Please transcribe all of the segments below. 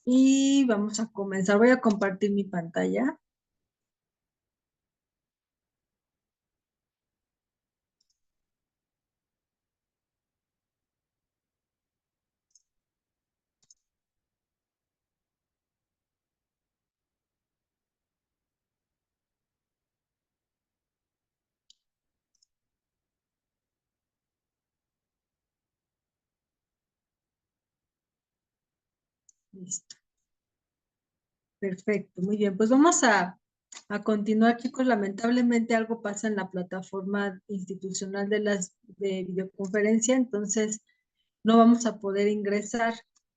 Y vamos a comenzar. Voy a compartir mi pantalla. Listo. Perfecto, muy bien. Pues vamos a continuar, chicos. Lamentablemente algo pasa en la plataforma institucional de videoconferencia, entonces no vamos a poder ingresar.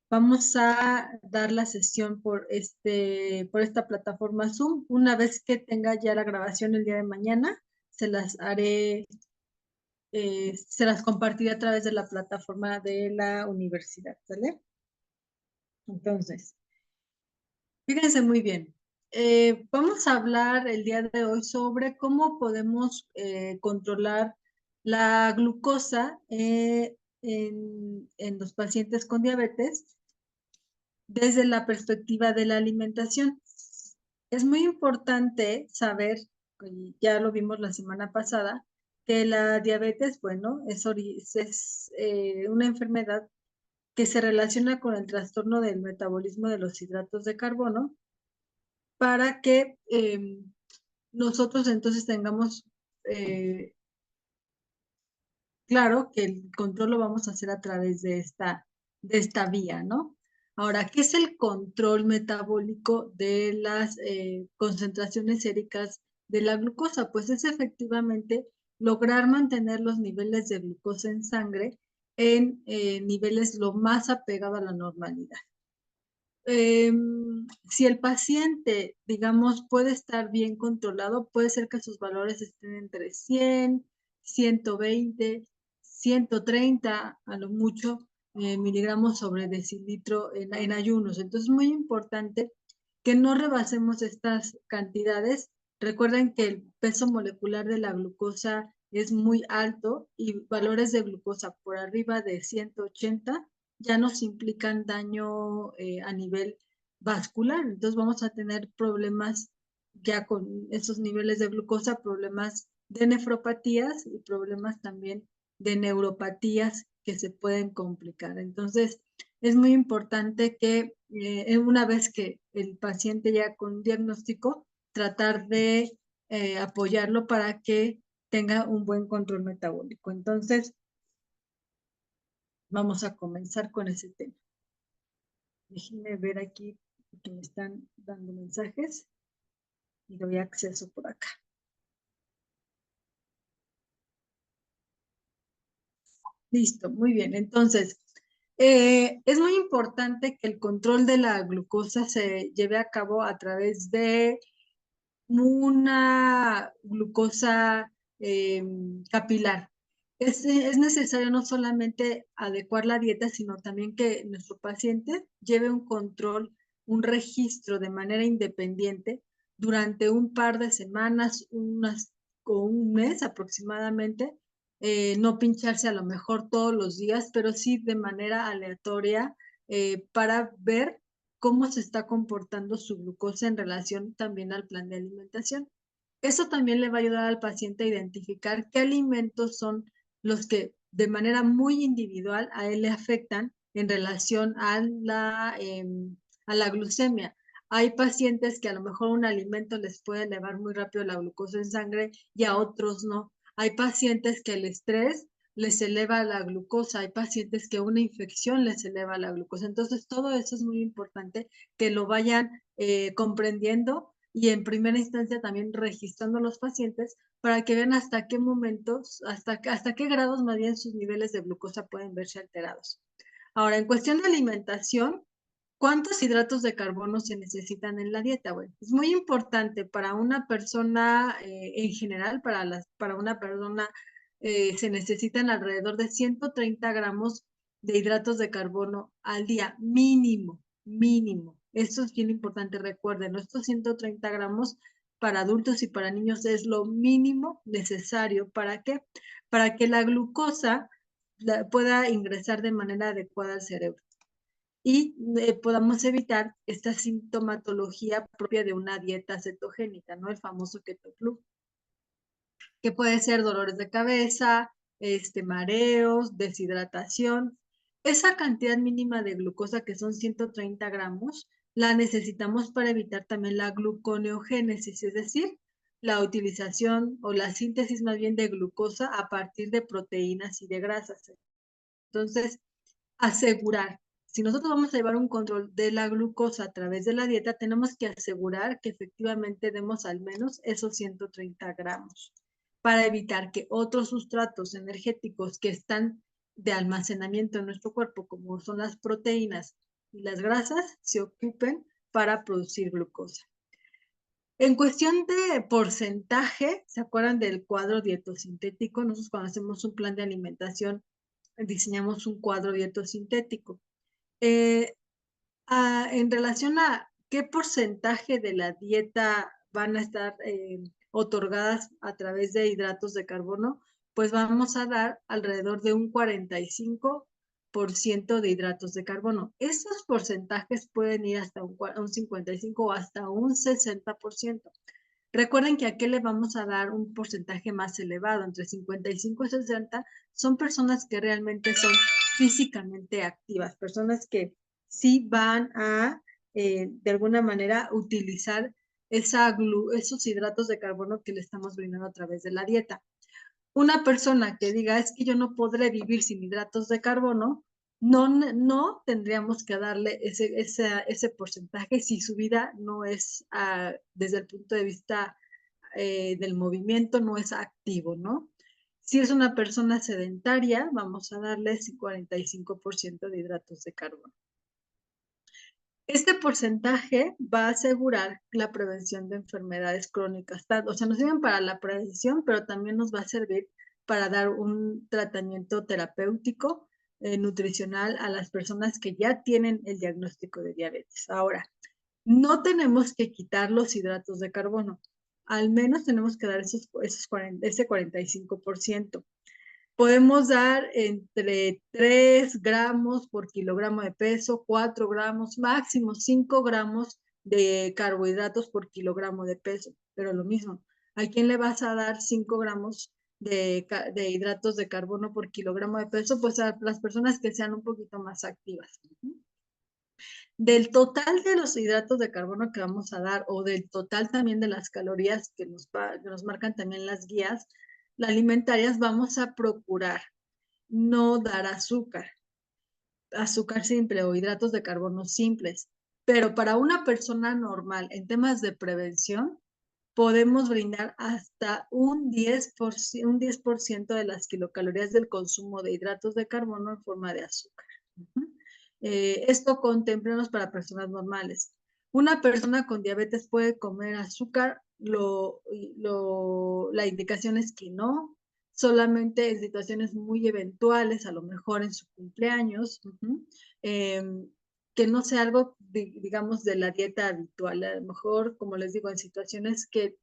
Vamos a dar la sesión por esta plataforma Zoom. Una vez que tenga ya la grabación el día de mañana, se las haré, se las compartiré a través de la plataforma de la universidad, ¿sale? Entonces, fíjense muy bien. Vamos a hablar el día de hoy sobre cómo podemos controlar la glucosa en los pacientes con diabetes desde la perspectiva de la alimentación. Es muy importante saber, y ya lo vimos la semana pasada, que la diabetes, bueno, es una enfermedad que se relaciona con el trastorno del metabolismo de los hidratos de carbono para que nosotros entonces tengamos claro que el control lo vamos a hacer a través de esta vía, ¿no? Ahora, ¿qué es el control metabólico de las concentraciones séricas de la glucosa? Pues es efectivamente lograr mantener los niveles de glucosa en sangre en niveles lo más apegado a la normalidad. Si el paciente, digamos, puede estar bien controlado, puede ser que sus valores estén entre 100, 120, 130, a lo mucho, miligramos sobre decilitro en ayunos. Entonces, es muy importante que no rebasemos estas cantidades. Recuerden que el peso molecular de la glucosa es muy alto y valores de glucosa por arriba de 180 ya nos implican daño a nivel vascular. Entonces vamos a tener problemas ya con esos niveles de glucosa, problemas de nefropatías y problemas también de neuropatías que se pueden complicar. Entonces es muy importante que una vez que el paciente ya con diagnóstico, tratar de apoyarlo para que tenga un buen control metabólico. Entonces, vamos a comenzar con ese tema. Déjenme ver aquí que me están dando mensajes y doy acceso por acá. Listo, muy bien. Entonces, es muy importante que el control de la glucosa se lleve a cabo a través de una glucosa capilar. Es necesario no solamente adecuar la dieta, sino también que nuestro paciente lleve un control, un registro de manera independiente durante un par de semanas, o un mes aproximadamente, no pincharse a lo mejor todos los días, pero sí de manera aleatoria para ver cómo se está comportando su glucosa en relación también al plan de alimentación. Eso también le va a ayudar al paciente a identificar qué alimentos son los que de manera muy individual a él le afectan en relación a la glucemia. Hay pacientes que a lo mejor un alimento les puede elevar muy rápido la glucosa en sangre y a otros no. Hay pacientes que el estrés les eleva la glucosa, hay pacientes que una infección les eleva la glucosa. Entonces, todo eso es muy importante que lo vayan comprendiendo y en primera instancia también registrando a los pacientes para que vean hasta qué momentos, hasta qué grados más bien sus niveles de glucosa pueden verse alterados. Ahora, en cuestión de alimentación, ¿cuántos hidratos de carbono se necesitan en la dieta? Bueno, es muy importante para una persona en general, para una persona se necesitan alrededor de 130 gramos de hidratos de carbono al día, mínimo, mínimo. Esto es bien importante, recuerden, estos 130 gramos para adultos y para niños es lo mínimo necesario. ¿Para qué? Para que la glucosa pueda ingresar de manera adecuada al cerebro y podamos evitar esta sintomatología propia de una dieta cetogénica, ¿no? El famoso keto flu, que puede ser dolores de cabeza, mareos, deshidratación. Esa cantidad mínima de glucosa, que son 130 gramos, la necesitamos para evitar también la gluconeogénesis, es decir, la utilización o la síntesis más bien de glucosa a partir de proteínas y de grasas. Entonces, asegurar. Si nosotros vamos a llevar un control de la glucosa a través de la dieta, tenemos que asegurar que efectivamente demos al menos esos 130 gramos para evitar que otros sustratos energéticos que están de almacenamiento en nuestro cuerpo, como son las proteínas y las grasas, se ocupen para producir glucosa. En cuestión de porcentaje, ¿se acuerdan del cuadro dietosintético? Nosotros cuando hacemos un plan de alimentación diseñamos un cuadro dietosintético. En relación a qué porcentaje de la dieta van a estar otorgadas a través de hidratos de carbono, pues vamos a dar alrededor de un 45% de hidratos de carbono. Estos porcentajes pueden ir hasta un 55 o hasta un 60%. Recuerden que aquí le vamos a dar un porcentaje más elevado, entre 55 y 60, son personas que realmente son físicamente activas, personas que sí van a, de alguna manera, utilizar esos hidratos de carbono que le estamos brindando a través de la dieta. Una persona que diga, es que yo no podré vivir sin hidratos de carbono, no tendríamos que darle ese porcentaje si su vida no es, desde el punto de vista del movimiento, no es activo, ¿no? Si es una persona sedentaria, vamos a darle 45% de hidratos de carbono. Este porcentaje va a asegurar la prevención de enfermedades crónicas, o sea, nos sirven para la prevención, pero también nos va a servir para dar un tratamiento terapéutico, nutricional a las personas que ya tienen el diagnóstico de diabetes. Ahora, no tenemos que quitar los hidratos de carbono, al menos tenemos que dar ese 45%. Podemos dar entre 3 gramos por kilogramo de peso, 4 gramos, máximo 5 gramos de carbohidratos por kilogramo de peso. Pero lo mismo, ¿a quién le vas a dar 5 gramos de hidratos de carbono por kilogramo de peso? Pues a las personas que sean un poquito más activas. Del total de los hidratos de carbono que vamos a dar o del total también de las calorías que nos marcan también las guías alimentarias, vamos a procurar no dar azúcar simple o hidratos de carbono simples. Pero para una persona normal, en temas de prevención, podemos brindar hasta un 10% de las kilocalorías del consumo de hidratos de carbono en forma de azúcar. Esto contémplenos para personas normales. Una persona con diabetes puede comer azúcar, la indicación es que no, solamente en situaciones muy eventuales, a lo mejor en su cumpleaños, que no sea algo, digamos, de la dieta habitual. A lo mejor, como les digo, en situaciones que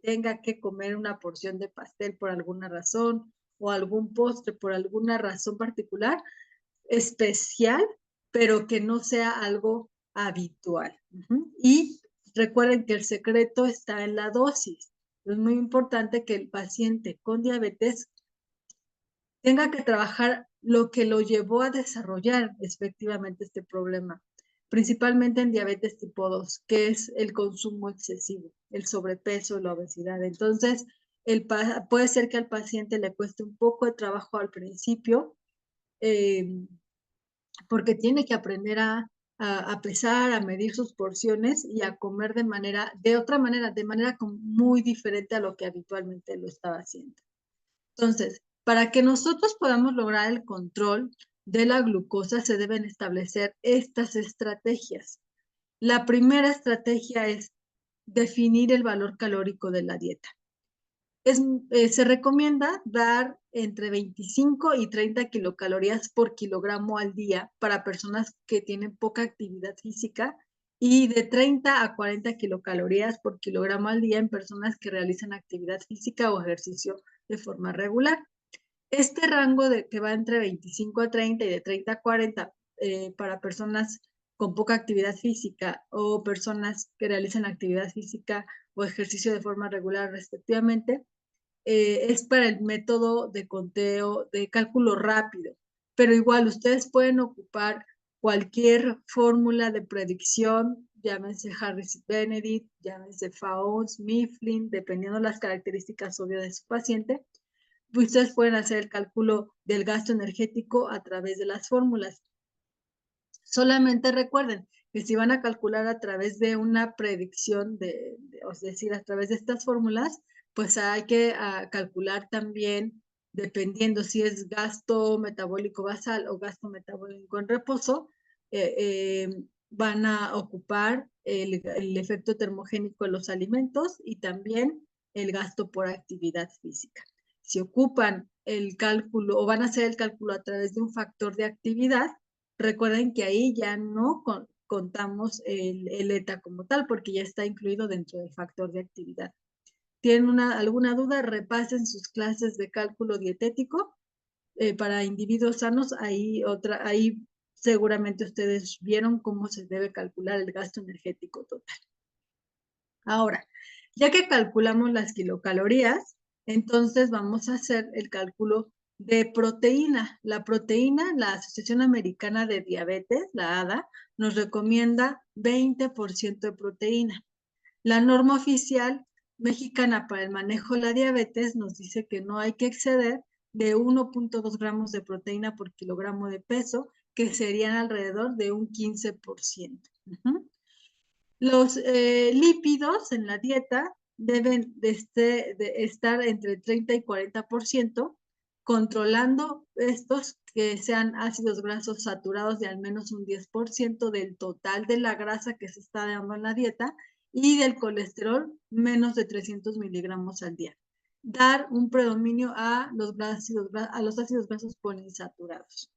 tenga que comer una porción de pastel por alguna razón o algún postre por alguna razón particular, especial, pero que no sea algo habitual. Y recuerden que el secreto está en la dosis. Es muy importante que el paciente con diabetes tenga que trabajar lo que lo llevó a desarrollar efectivamente este problema, principalmente en diabetes tipo 2, que es el consumo excesivo, el sobrepeso, la obesidad. Entonces, puede ser que al paciente le cueste un poco de trabajo al principio, porque tiene que aprender a pesar, a medir sus porciones y a comer de manera muy diferente a lo que habitualmente lo estaba haciendo. Entonces, para que nosotros podamos lograr el control de la glucosa, se deben establecer estas estrategias. La primera estrategia es definir el valor calórico de la dieta. Se recomienda dar entre 25 y 30 kilocalorías por kilogramo al día para personas que tienen poca actividad física y de 30 a 40 kilocalorías por kilogramo al día en personas que realizan actividad física o ejercicio de forma regular. Este rango que va entre 25 a 30 y de 30 a 40 para personas con poca actividad física o personas que realizan actividad física o ejercicio de forma regular respectivamente, es para el método de conteo, de cálculo rápido. Pero igual ustedes pueden ocupar cualquier fórmula de predicción, llámense Harris-Benedict, llámense Fauss, Mifflin, dependiendo de las características obvias de su paciente. Ustedes pueden hacer el cálculo del gasto energético a través de las fórmulas. Solamente recuerden que si van a calcular a través de una predicción, es decir, a través de estas fórmulas, pues hay que calcular también, dependiendo si es gasto metabólico basal o gasto metabólico en reposo, van a ocupar el efecto termogénico de los alimentos y también el gasto por actividad física. Si ocupan el cálculo o van a hacer el cálculo a través de un factor de actividad, recuerden que ahí ya no contamos el ETA como tal, porque ya está incluido dentro del factor de actividad. ¿Tienen alguna duda? Repasen sus clases de cálculo dietético para individuos sanos. Ahí seguramente ustedes vieron cómo se debe calcular el gasto energético total. Ahora, ya que calculamos las kilocalorías, entonces vamos a hacer el cálculo de proteína. La proteína, la Asociación Americana de Diabetes, la ADA, nos recomienda 20% de proteína. La norma oficial mexicana para el manejo de la diabetes nos dice que no hay que exceder de 1.2 gramos de proteína por kilogramo de peso, que serían alrededor de un 15%. Los lípidos en la dieta deben de estar entre 30 y 40%, controlando estos que sean ácidos grasos saturados de al menos un 10% del total de la grasa que se está dando en la dieta y del colesterol menos de 300 miligramos al día. Dar un predominio a los ácidos grasos poliinsaturados.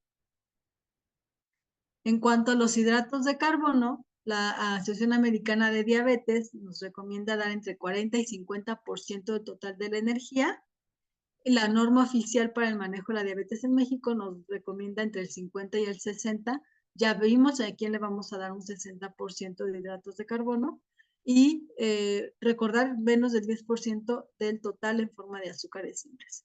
En cuanto a los hidratos de carbono, la Asociación Americana de Diabetes nos recomienda dar entre 40 y 50% del total de la energía. La norma oficial para el manejo de la diabetes en México nos recomienda entre el 50 y el 60. Ya vimos a quién le vamos a dar un 60% de hidratos de carbono y recordar menos del 10% del total en forma de azúcares simples.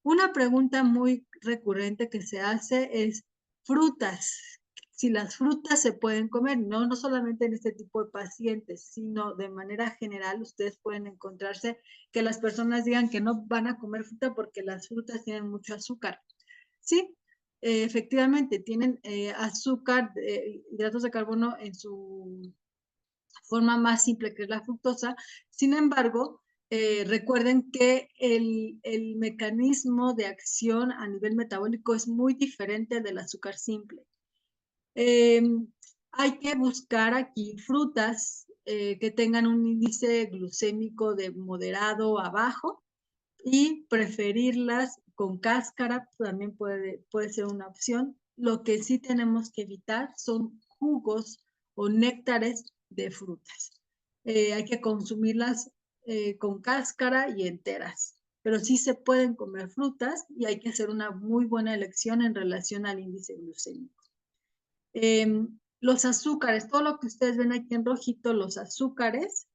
Una pregunta muy recurrente que se hace es frutas. Si las frutas se pueden comer, no solamente en este tipo de pacientes, sino de manera general, ustedes pueden encontrarse que las personas digan que no van a comer fruta porque las frutas tienen mucho azúcar. Sí, efectivamente, tienen azúcar, hidratos de carbono en su forma más simple, que es la fructosa. Sin embargo, recuerden que el mecanismo de acción a nivel metabólico es muy diferente del azúcar simple. Hay que buscar aquí frutas que tengan un índice glucémico de moderado a bajo y preferirlas con cáscara, también puede ser una opción. Lo que sí tenemos que evitar son jugos o néctares de frutas. Hay que consumirlas con cáscara y enteras, pero sí se pueden comer frutas y hay que hacer una muy buena elección en relación al índice glucémico. Los azúcares, todo lo que ustedes ven aquí en rojito, los azúcares,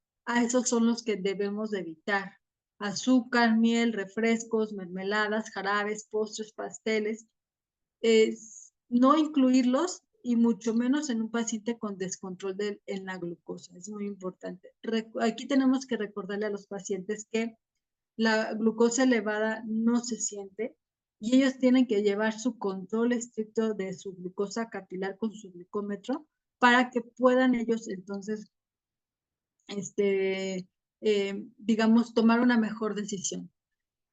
esos son los que debemos de evitar. Azúcar, miel, refrescos, mermeladas, jarabes, postres, pasteles. No incluirlos y mucho menos en un paciente con descontrol en la glucosa. Es muy importante. Aquí tenemos que recordarle a los pacientes que la glucosa elevada no se siente y ellos tienen que llevar su control estricto de su glucosa capilar con su glucómetro para que puedan ellos entonces, digamos, tomar una mejor decisión.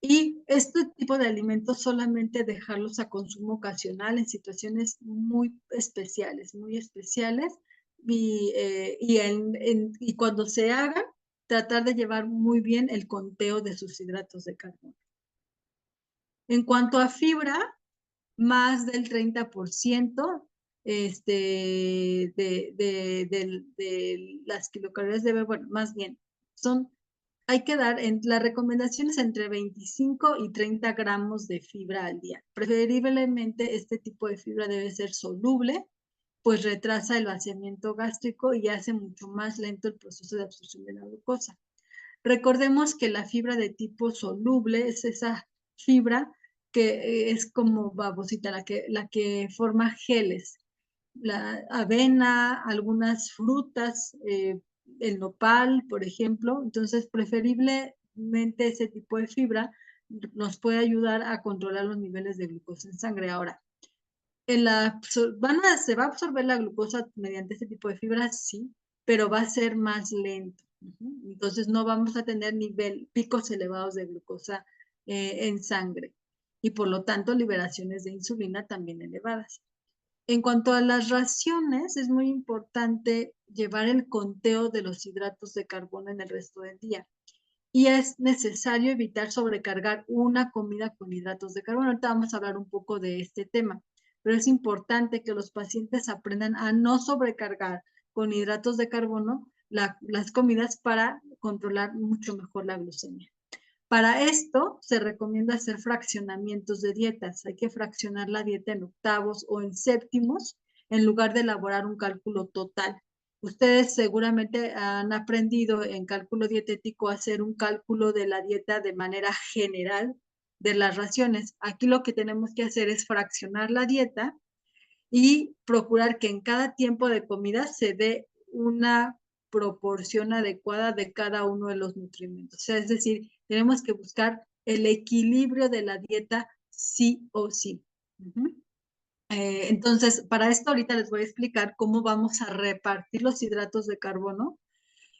Y este tipo de alimentos solamente dejarlos a consumo ocasional en situaciones muy especiales, y cuando se hagan, tratar de llevar muy bien el conteo de sus hidratos de carbono. En cuanto a fibra, más del 30% de las kilocalorías bueno, más bien, hay que dar, la recomendación es entre 25 y 30 gramos de fibra al día. Preferiblemente este tipo de fibra debe ser soluble, pues retrasa el vaciamiento gástrico y hace mucho más lento el proceso de absorción de la glucosa. Recordemos que la fibra de tipo soluble es esa fibra que es como babosita, la que forma geles. La avena, algunas frutas, el nopal, por ejemplo. Entonces, preferiblemente ese tipo de fibra nos puede ayudar a controlar los niveles de glucosa en sangre. Ahora, se va a absorber la glucosa mediante este tipo de fibras, sí, pero va a ser más lento. Entonces no vamos a tener picos elevados de glucosa en sangre y por lo tanto liberaciones de insulina también elevadas. En cuanto a las raciones, es muy importante llevar el conteo de los hidratos de carbono en el resto del día. Y es necesario evitar sobrecargar una comida con hidratos de carbono. Ahorita vamos a hablar un poco de este tema, pero es importante que los pacientes aprendan a no sobrecargar con hidratos de carbono las comidas para controlar mucho mejor la glucemia. Para esto se recomienda hacer fraccionamientos de dietas. Hay que fraccionar la dieta en octavos o en séptimos en lugar de elaborar un cálculo total. Ustedes seguramente han aprendido en cálculo dietético a hacer un cálculo de la dieta de manera general de las raciones. Aquí lo que tenemos que hacer es fraccionar la dieta y procurar que en cada tiempo de comida se dé una proporción adecuada de cada uno de los nutrimentos. O sea, es decir, tenemos que buscar el equilibrio de la dieta sí o sí. Entonces, para esto ahorita les voy a explicar cómo vamos a repartir los hidratos de carbono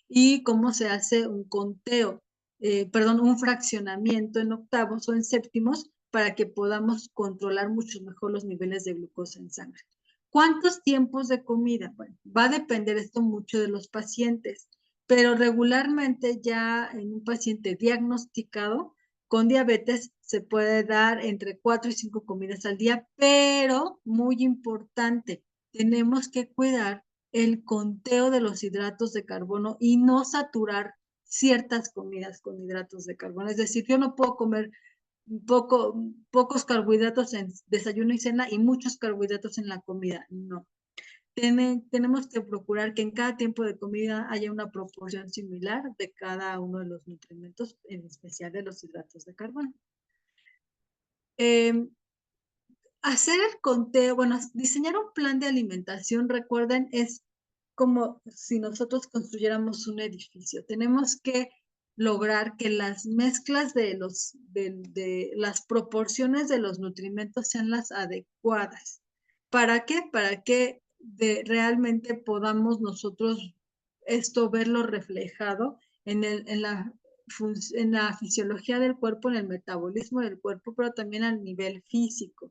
y cómo se hace un conteo, un fraccionamiento en octavos o en séptimos para que podamos controlar mucho mejor los niveles de glucosa en sangre. ¿Cuántos tiempos de comida? Bueno, va a depender esto mucho de los pacientes, pero regularmente ya en un paciente diagnosticado con diabetes se puede dar entre 4 y 5 comidas al día, pero muy importante, tenemos que cuidar el conteo de los hidratos de carbono y no saturar ciertas comidas con hidratos de carbono. Es decir, yo no puedo comer pocos carbohidratos en desayuno y cena y muchos carbohidratos en la comida. No. Tenemos que procurar que en cada tiempo de comida haya una proporción similar de cada uno de los nutrimentos, en especial de los hidratos de carbono. Hacer el conteo, bueno, diseñar un plan de alimentación, recuerden, es como si nosotros construyéramos un edificio. Tenemos que lograr que las mezclas de las proporciones de los nutrimentos sean las adecuadas. ¿Para qué? Para que realmente podamos nosotros verlo reflejado en la fisiología del cuerpo, en el metabolismo del cuerpo, pero también a nivel físico.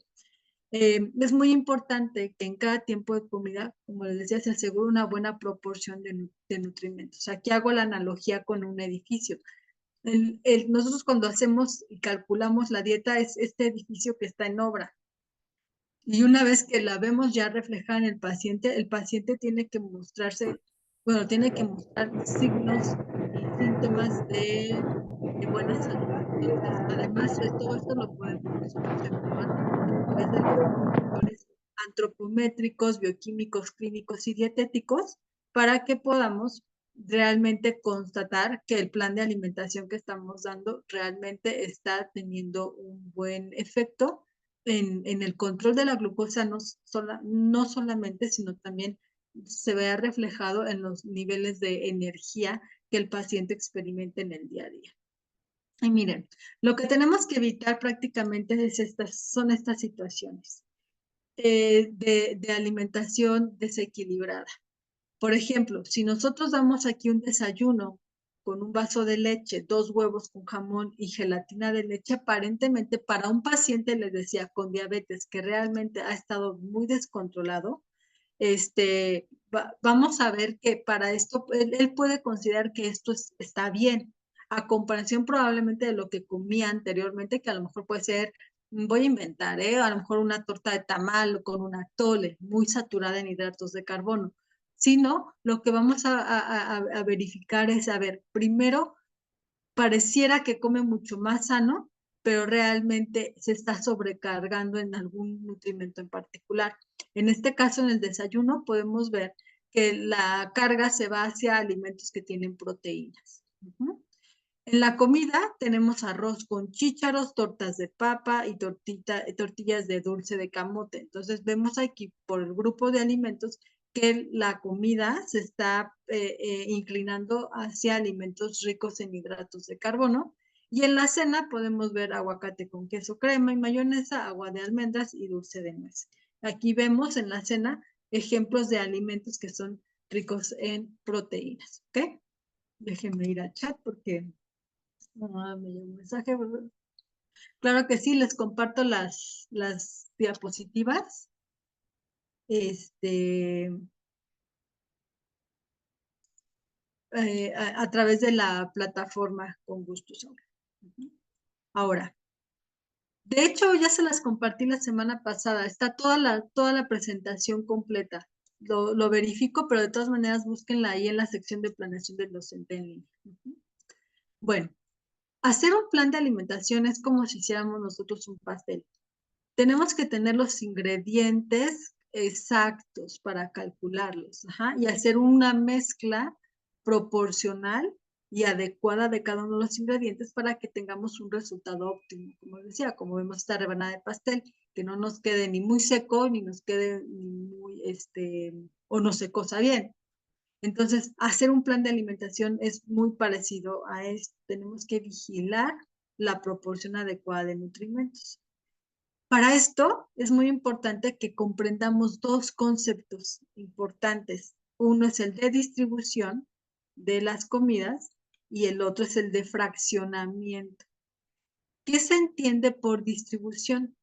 Es muy importante que en cada tiempo de comida, como les decía, se asegure una buena proporción de nutrimentos. Aquí hago la analogía con un edificio. Nosotros cuando hacemos y calculamos la dieta es este edificio que está en obra. Y una vez que la vemos ya reflejada en el paciente tiene que tiene que mostrar signos y síntomas de buena salud. Entonces, además, todo esto lo podemos nosotros evaluar a través de los indicadores antropométricos, bioquímicos, clínicos y dietéticos para que podamos realmente constatar que el plan de alimentación que estamos dando realmente está teniendo un buen efecto en el control de la glucosa, no solamente, sino también se vea reflejado en los niveles de energía que el paciente experimenta en el día a día. Y miren, lo que tenemos que evitar prácticamente son estas situaciones de alimentación desequilibrada. Por ejemplo, si nosotros damos aquí un desayuno con un vaso de leche, 2 huevos con jamón y gelatina de leche, aparentemente para un paciente, les decía, con diabetes que realmente ha estado muy descontrolado, vamos a ver que para esto, él puede considerar que esto está bien, a comparación probablemente de lo que comía anteriormente, que a lo mejor puede ser voy a inventar, a lo mejor una torta de tamal con un atole muy saturada en hidratos de carbono, sino lo que vamos a verificar es, a ver, primero, pareciera que come mucho más sano, pero realmente se está sobrecargando en algún nutrimento en particular. En este caso, en el desayuno, podemos ver que la carga se va hacia alimentos que tienen proteínas. En la comida tenemos arroz con chícharos, tortas de papa y tortillas de dulce de camote. Entonces vemos aquí por el grupo de alimentos que la comida se está inclinando hacia alimentos ricos en hidratos de carbono. Y en la cena podemos ver aguacate con queso, crema y mayonesa, agua de almendras y dulce de nuez. Aquí vemos en la cena ejemplos de alimentos que son ricos en proteínas. ¿Ok? Déjenme ir al chat porque me llegó un mensaje. Claro que sí, les comparto las diapositivas. A través de la plataforma con gusto. Ahora, de hecho, ya se las compartí la semana pasada. Está toda la presentación completa. Lo verifico, pero de todas maneras búsquenla ahí en la sección de planeación del docente en línea. Bueno, hacer un plan de alimentación es como si hiciéramos nosotros un pastel. Tenemos que tener los ingredientes exactos para calcularlos, y hacer una mezcla proporcional y adecuada de cada uno de los ingredientes para que tengamos un resultado óptimo. Como decía, como vemos esta rebanada de pastel, que no nos quede ni muy seco, ni nos quede ni muy, o no se cosa bien. Entonces, hacer un plan de alimentación es muy parecido a esto. Tenemos que vigilar la proporción adecuada de nutrimentos. Para esto es muy importante que comprendamos dos conceptos importantes. Uno es el de distribución de las comidas y el otro es el de fraccionamiento. ¿Qué se entiende por distribución?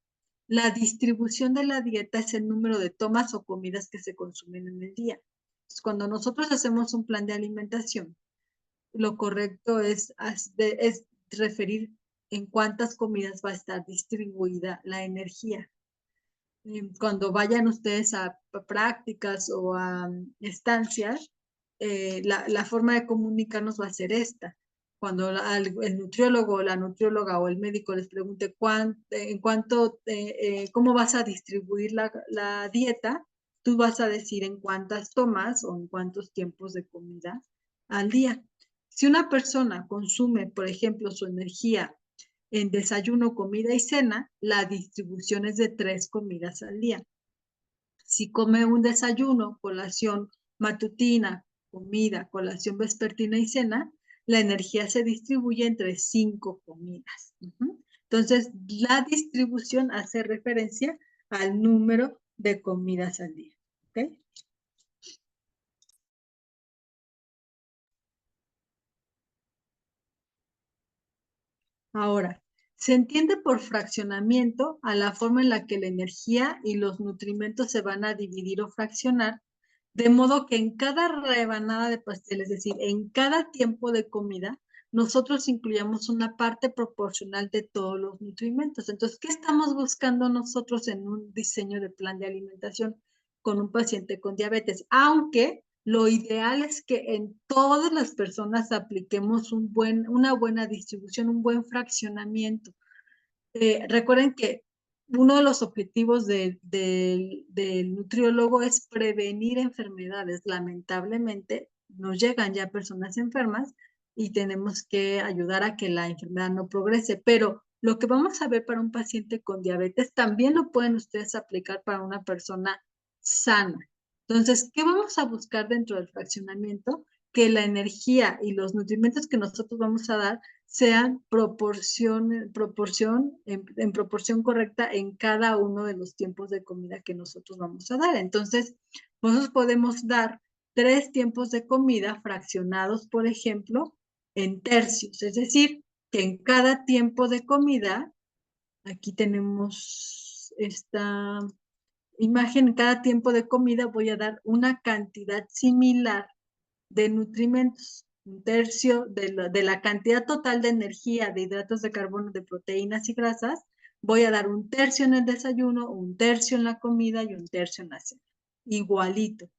La distribución de la dieta es el número de tomas o comidas que se consumen en el día. Entonces, cuando nosotros hacemos un plan de alimentación, lo correcto es referir en cuántas comidas va a estar distribuida la energía. Cuando vayan ustedes a prácticas o a estancias, la forma de comunicarnos va a ser esta. Cuando el nutriólogo o la nutrióloga o el médico les pregunte cómo vas a distribuir la dieta, tú vas a decir en cuántas tomas o en cuántos tiempos de comida al día. Si una persona consume, por ejemplo, su energía en desayuno, comida y cena, la distribución es de 3 comidas al día. Si come un desayuno, colación matutina, comida, colación vespertina y cena, la energía se distribuye entre 5 comidas. Entonces, la distribución hace referencia al número de comidas al día. ¿Ok? Ahora, se entiende por fraccionamiento a la forma en la que la energía y los nutrimentos se van a dividir o fraccionar, de modo que en cada rebanada de pastel, es decir, en cada tiempo de comida, nosotros incluyamos una parte proporcional de todos los nutrimentos. Entonces, ¿qué estamos buscando nosotros en un diseño de plan de alimentación con un paciente con diabetes? Aunque lo ideal es que en todas las personas apliquemos una buena distribución, un buen fraccionamiento. Recuerden que uno de los objetivos del nutriólogo es prevenir enfermedades. Lamentablemente, nos llegan ya personas enfermas y tenemos que ayudar a que la enfermedad no progrese. Pero lo que vamos a ver para un paciente con diabetes también lo pueden ustedes aplicar para una persona sana. Entonces, ¿qué vamos a buscar dentro del fraccionamiento? Que la energía y los nutrimentos que nosotros vamos a dar sean en proporción correcta en cada uno de los tiempos de comida que nosotros vamos a dar. Entonces, nosotros podemos dar 3 tiempos de comida fraccionados, por ejemplo, en tercios, es decir, que en cada tiempo de comida, aquí tenemos esta imagen, en cada tiempo de comida voy a dar una cantidad similar de nutrimentos, un tercio de la cantidad total de energía, de hidratos de carbono, de proteínas y grasas, Voy a dar un tercio en el desayuno, un tercio en la comida y un tercio en la cena. Igualito.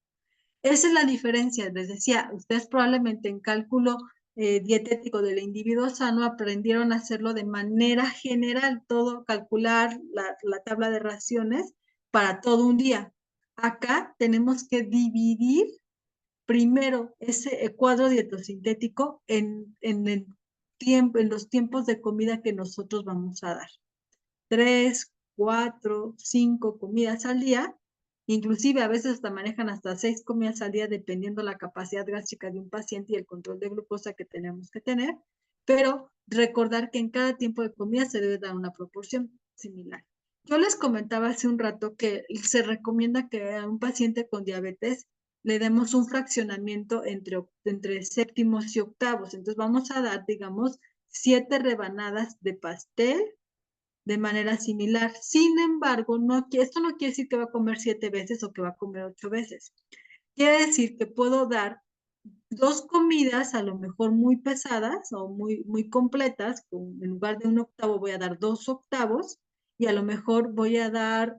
Esa es la diferencia. Les decía, ustedes probablemente en cálculo dietético del individuo sano aprendieron a hacerlo de manera general, todo, calcular la tabla de raciones para todo un día. Acá tenemos que dividir primero ese cuadro dietosintético el tiempo, en los tiempos de comida que nosotros vamos a dar. 3, 4, 5 comidas al día, inclusive a veces hasta manejan hasta 6 comidas al día dependiendo la capacidad gástrica de un paciente y el control de glucosa que tenemos que tener, pero recordar que en cada tiempo de comida se debe dar una proporción similar. Yo les comentaba hace un rato que se recomienda que a un paciente con diabetes le demos un fraccionamiento entre séptimos y octavos. Entonces vamos a dar, digamos, 7 rebanadas de pastel de manera similar. Sin embargo, esto no quiere decir que va a comer 7 veces o que va a comer 8 veces. Quiere decir que puedo dar 2 comidas a lo mejor muy pesadas o muy completas, en lugar de un octavo voy a dar 2 octavos y a lo mejor voy a dar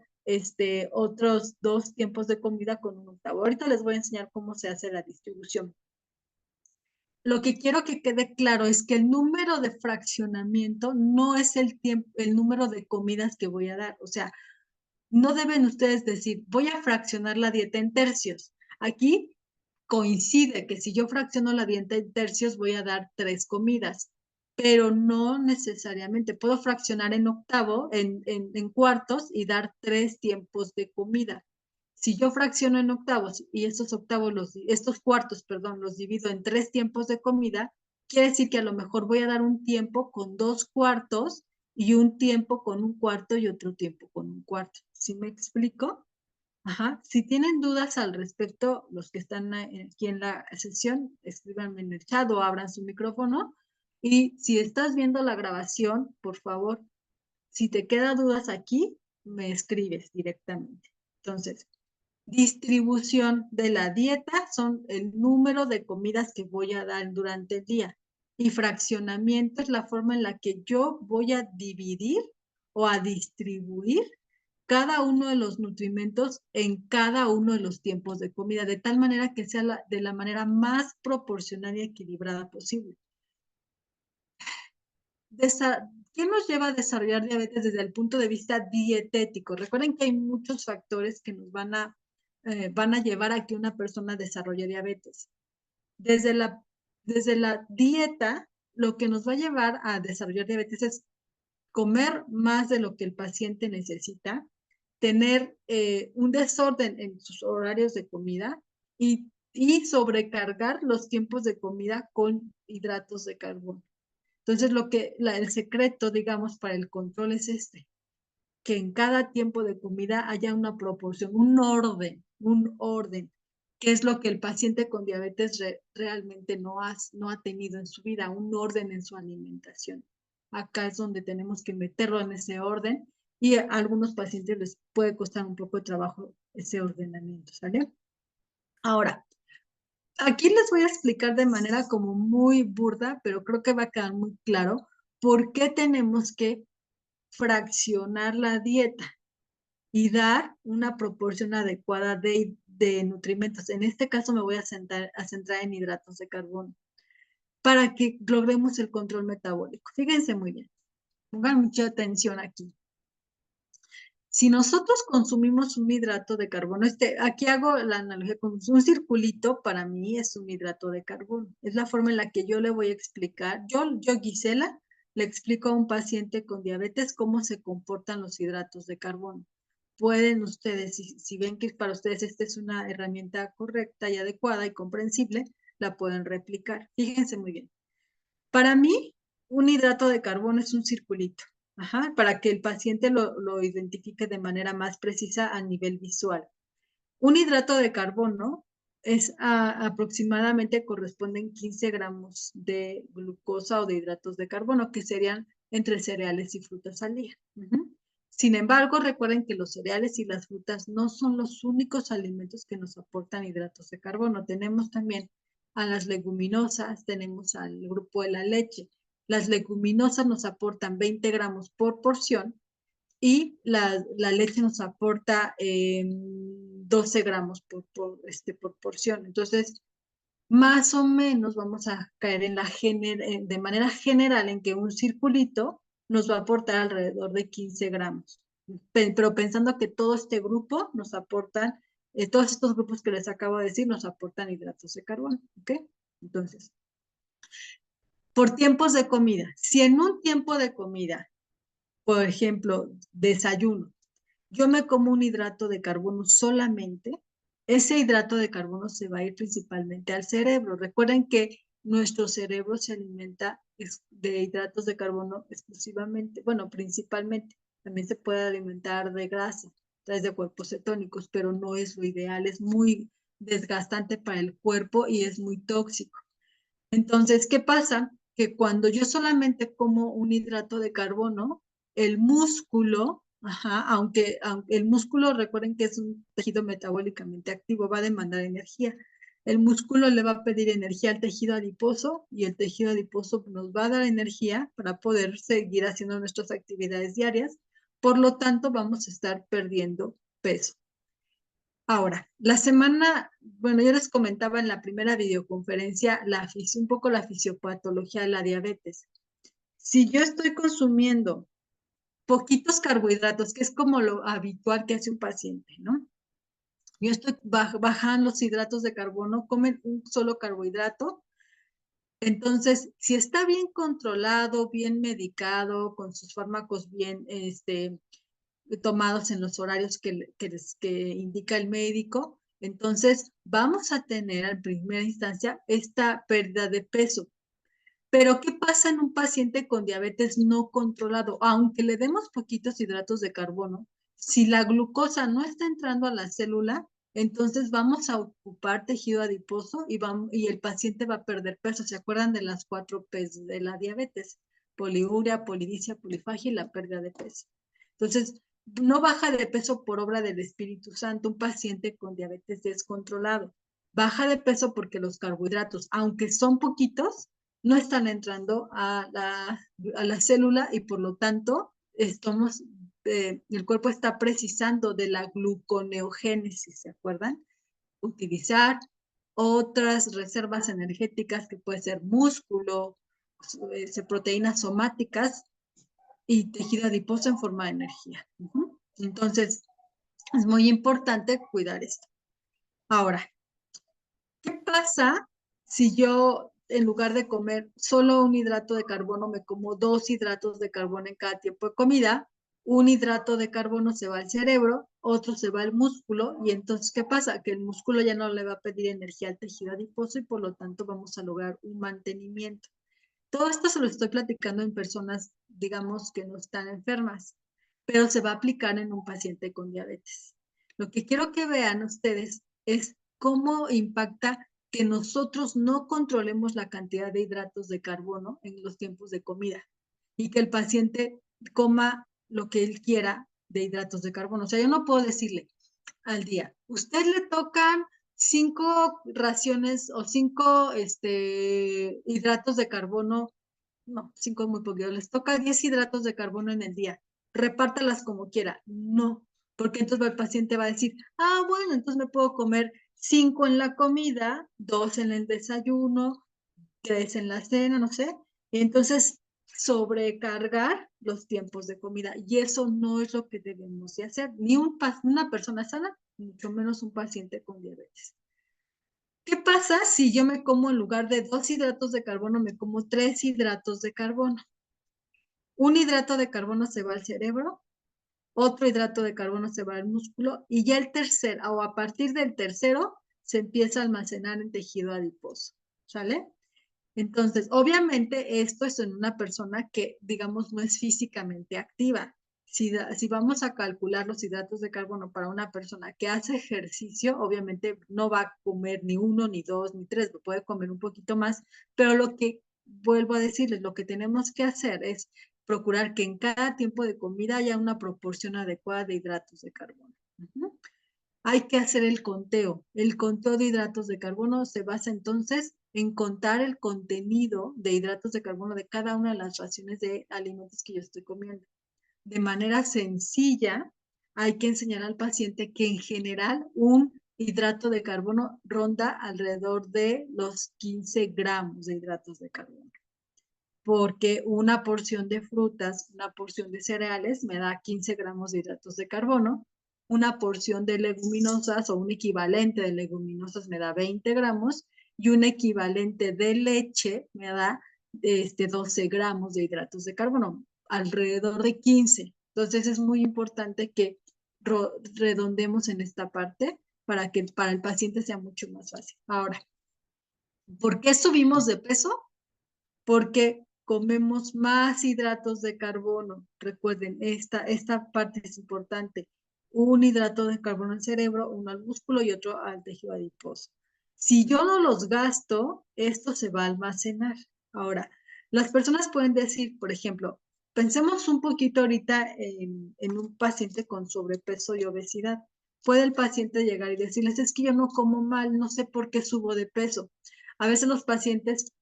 otros 2 tiempos de comida con un octavo. Ahorita les voy a enseñar cómo se hace la distribución. Lo que quiero que quede claro es que el número de fraccionamiento no es el número de comidas que voy a dar. O sea, no deben ustedes decir, voy a fraccionar la dieta en tercios. Aquí coincide que si yo fracciono la dieta en tercios, voy a dar 3 comidas, pero no necesariamente. Puedo fraccionar en cuartos y dar 3 tiempos de comida. Si yo fracciono en octavos y estos cuartos, perdón, los divido en 3 tiempos de comida, quiere decir que a lo mejor voy a dar un tiempo con 2 cuartos y un tiempo con un cuarto y otro tiempo con un cuarto. ¿Sí me explico? Ajá. Si tienen dudas al respecto, los que están aquí en la sesión, escríbanme en el chat o abran su micrófono. Y si estás viendo la grabación, por favor, si te quedan dudas aquí, me escribes directamente. Entonces, distribución de la dieta son el número de comidas que voy a dar durante el día. Y fraccionamiento es la forma en la que yo voy a dividir o a distribuir cada uno de los nutrimentos en cada uno de los tiempos de comida, de tal manera que sea de la manera más proporcional y equilibrada posible. ¿Qué nos lleva a desarrollar diabetes desde el punto de vista dietético? Recuerden que hay muchos factores que nos van a llevar a que una persona desarrolle diabetes. Desde la dieta, lo que nos va a llevar a desarrollar diabetes es comer más de lo que el paciente necesita, tener un desorden en sus horarios de comida y sobrecargar los tiempos de comida con hidratos de carbono. Entonces, el secreto, digamos, para el control es que en cada tiempo de comida haya una proporción, un orden, que es lo que el paciente con diabetes realmente no ha tenido en su vida, un orden en su alimentación. Acá es donde tenemos que meterlo en ese orden y a algunos pacientes les puede costar un poco de trabajo ese ordenamiento, ¿sale? Ahora, aquí les voy a explicar de manera como muy burda, pero creo que va a quedar muy claro por qué tenemos que fraccionar la dieta y dar una proporción adecuada de nutrimentos. En este caso me voy a centrar en hidratos de carbono para que logremos el control metabólico. Fíjense muy bien, pongan mucha atención aquí. Si nosotros consumimos un hidrato de carbono, aquí hago la analogía con un circulito, para mí es un hidrato de carbono. Es la forma en la que yo le voy a explicar, yo Gisela, le explico a un paciente con diabetes cómo se comportan los hidratos de carbono. Pueden ustedes, si ven que para ustedes esta es una herramienta correcta y adecuada y comprensible, la pueden replicar. Fíjense muy bien. Para mí, un hidrato de carbono es un circulito. Ajá, para que el paciente lo identifique de manera más precisa a nivel visual. Un hidrato de carbono aproximadamente corresponden 15 gramos de glucosa o de hidratos de carbono, que serían entre cereales y frutas al día. Sin embargo, recuerden que los cereales y las frutas no son los únicos alimentos que nos aportan hidratos de carbono. Tenemos también a las leguminosas, tenemos al grupo de la leche. Las leguminosas nos aportan 20 gramos por porción y la leche nos aporta 12 gramos por porción. Entonces, más o menos vamos a caer en de manera general en que un circulito nos va a aportar alrededor de 15 gramos. Pero pensando que todo este grupo nos aportan, todos estos grupos que les acabo de decir nos aportan hidratos de carbono, ¿ok? Entonces, por tiempos de comida. Si en un tiempo de comida, por ejemplo, desayuno, yo me como un hidrato de carbono solamente, ese hidrato de carbono se va a ir principalmente al cerebro. Recuerden que nuestro cerebro se alimenta de hidratos de carbono exclusivamente, bueno, principalmente. También se puede alimentar de grasa, a través de cuerpos cetónicos, pero no es lo ideal, es muy desgastante para el cuerpo y es muy tóxico. Entonces, ¿qué pasa? Que cuando yo solamente como un hidrato de carbono, el músculo, aunque el músculo, recuerden que es un tejido metabólicamente activo, va a demandar energía. El músculo le va a pedir energía al tejido adiposo y el tejido adiposo nos va a dar energía para poder seguir haciendo nuestras actividades diarias. Por lo tanto, vamos a estar perdiendo peso. Ahora, bueno, yo les comentaba en la primera videoconferencia un poco la fisiopatología de la diabetes. Si yo estoy consumiendo poquitos carbohidratos, que es como lo habitual que hace un paciente, ¿no? Yo estoy bajando los hidratos de carbono, comen un solo carbohidrato. Entonces, si está bien controlado, bien medicado, con sus fármacos bien tomados en los horarios que indica el médico, entonces vamos a tener en primera instancia esta pérdida de peso. Pero ¿qué pasa en un paciente con diabetes no controlado? Aunque le demos poquitos hidratos de carbono, si la glucosa no está entrando a la célula, entonces vamos a ocupar tejido adiposo y el paciente va a perder peso. ¿Se acuerdan de las 4 P's de la diabetes? Poliuria, polidipsia, polifagia y la pérdida de peso. Entonces, no baja de peso por obra del Espíritu Santo un paciente con diabetes descontrolado. Baja de peso porque los carbohidratos, aunque son poquitos, no están entrando a la célula y por lo tanto el cuerpo está precisando de la gluconeogénesis, ¿se acuerdan? Utilizar otras reservas energéticas que puede ser músculo, proteínas somáticas y tejido adiposo en forma de energía. Entonces, es muy importante cuidar esto. Ahora, ¿qué pasa si yo, en lugar de comer solo un hidrato de carbono, me como 2 hidratos de carbono en cada tiempo de comida? Un hidrato de carbono se va al cerebro, otro se va al músculo, y entonces, ¿qué pasa? Que el músculo ya no le va a pedir energía al tejido adiposo y por lo tanto vamos a lograr un mantenimiento. Todo esto se lo estoy platicando en personas, digamos, que no están enfermas, pero se va a aplicar en un paciente con diabetes. Lo que quiero que vean ustedes es cómo impacta que nosotros no controlemos la cantidad de hidratos de carbono en los tiempos de comida y que el paciente coma lo que él quiera de hidratos de carbono. O sea, yo no puedo decirle al día, usted le tocan 5 raciones o 5 hidratos de carbono, no, 5 es muy poquito, les toca 10 hidratos de carbono en el día, repártalas como quiera, no, porque entonces el paciente va a decir, bueno, entonces me puedo comer 5 en la comida, 2 en el desayuno, 3 en la cena, no sé, y entonces sobrecargar los tiempos de comida, y eso no es lo que debemos de hacer, ni una persona sana, mucho menos un paciente con diabetes. ¿Qué pasa si yo me como en lugar de 2 hidratos de carbono, me como 3 hidratos de carbono? Un hidrato de carbono se va al cerebro, otro hidrato de carbono se va al músculo y ya el tercero, o a partir del tercero, se empieza a almacenar en tejido adiposo, ¿sale? Entonces, obviamente esto es en una persona que, digamos, no es físicamente activa. Si vamos a calcular los hidratos de carbono para una persona que hace ejercicio, obviamente no va a comer ni 1, ni 2, ni 3, puede comer un poquito más, pero lo que, vuelvo a decirles, lo que tenemos que hacer es procurar que en cada tiempo de comida haya una proporción adecuada de hidratos de carbono. Hay que hacer el conteo. El conteo de hidratos de carbono se basa entonces en contar el contenido de hidratos de carbono de cada una de las raciones de alimentos que yo estoy comiendo. de manera sencilla, hay que enseñar al paciente que en general un hidrato de carbono ronda alrededor de los 15 gramos de hidratos de carbono. Porque una porción de frutas, una porción de cereales me da 15 gramos de hidratos de carbono, una porción de leguminosas o un equivalente de leguminosas me da 20 gramos y un equivalente de leche me da 12 gramos de hidratos de carbono, alrededor de 15. Entonces es muy importante que redondemos en esta parte para que para el paciente sea mucho más fácil. Ahora, ¿por qué subimos de peso? Porque comemos más hidratos de carbono. Recuerden, esta parte es importante. Un hidrato de carbono al cerebro, uno al músculo y otro al tejido adiposo. Si yo no los gasto, esto se va a almacenar. Ahora, las personas pueden decir, por ejemplo, pensemos un poquito ahorita en un paciente con sobrepeso y obesidad. Puede el paciente llegar y decirles, es que yo no como mal, no sé por qué subo de peso. A veces los pacientes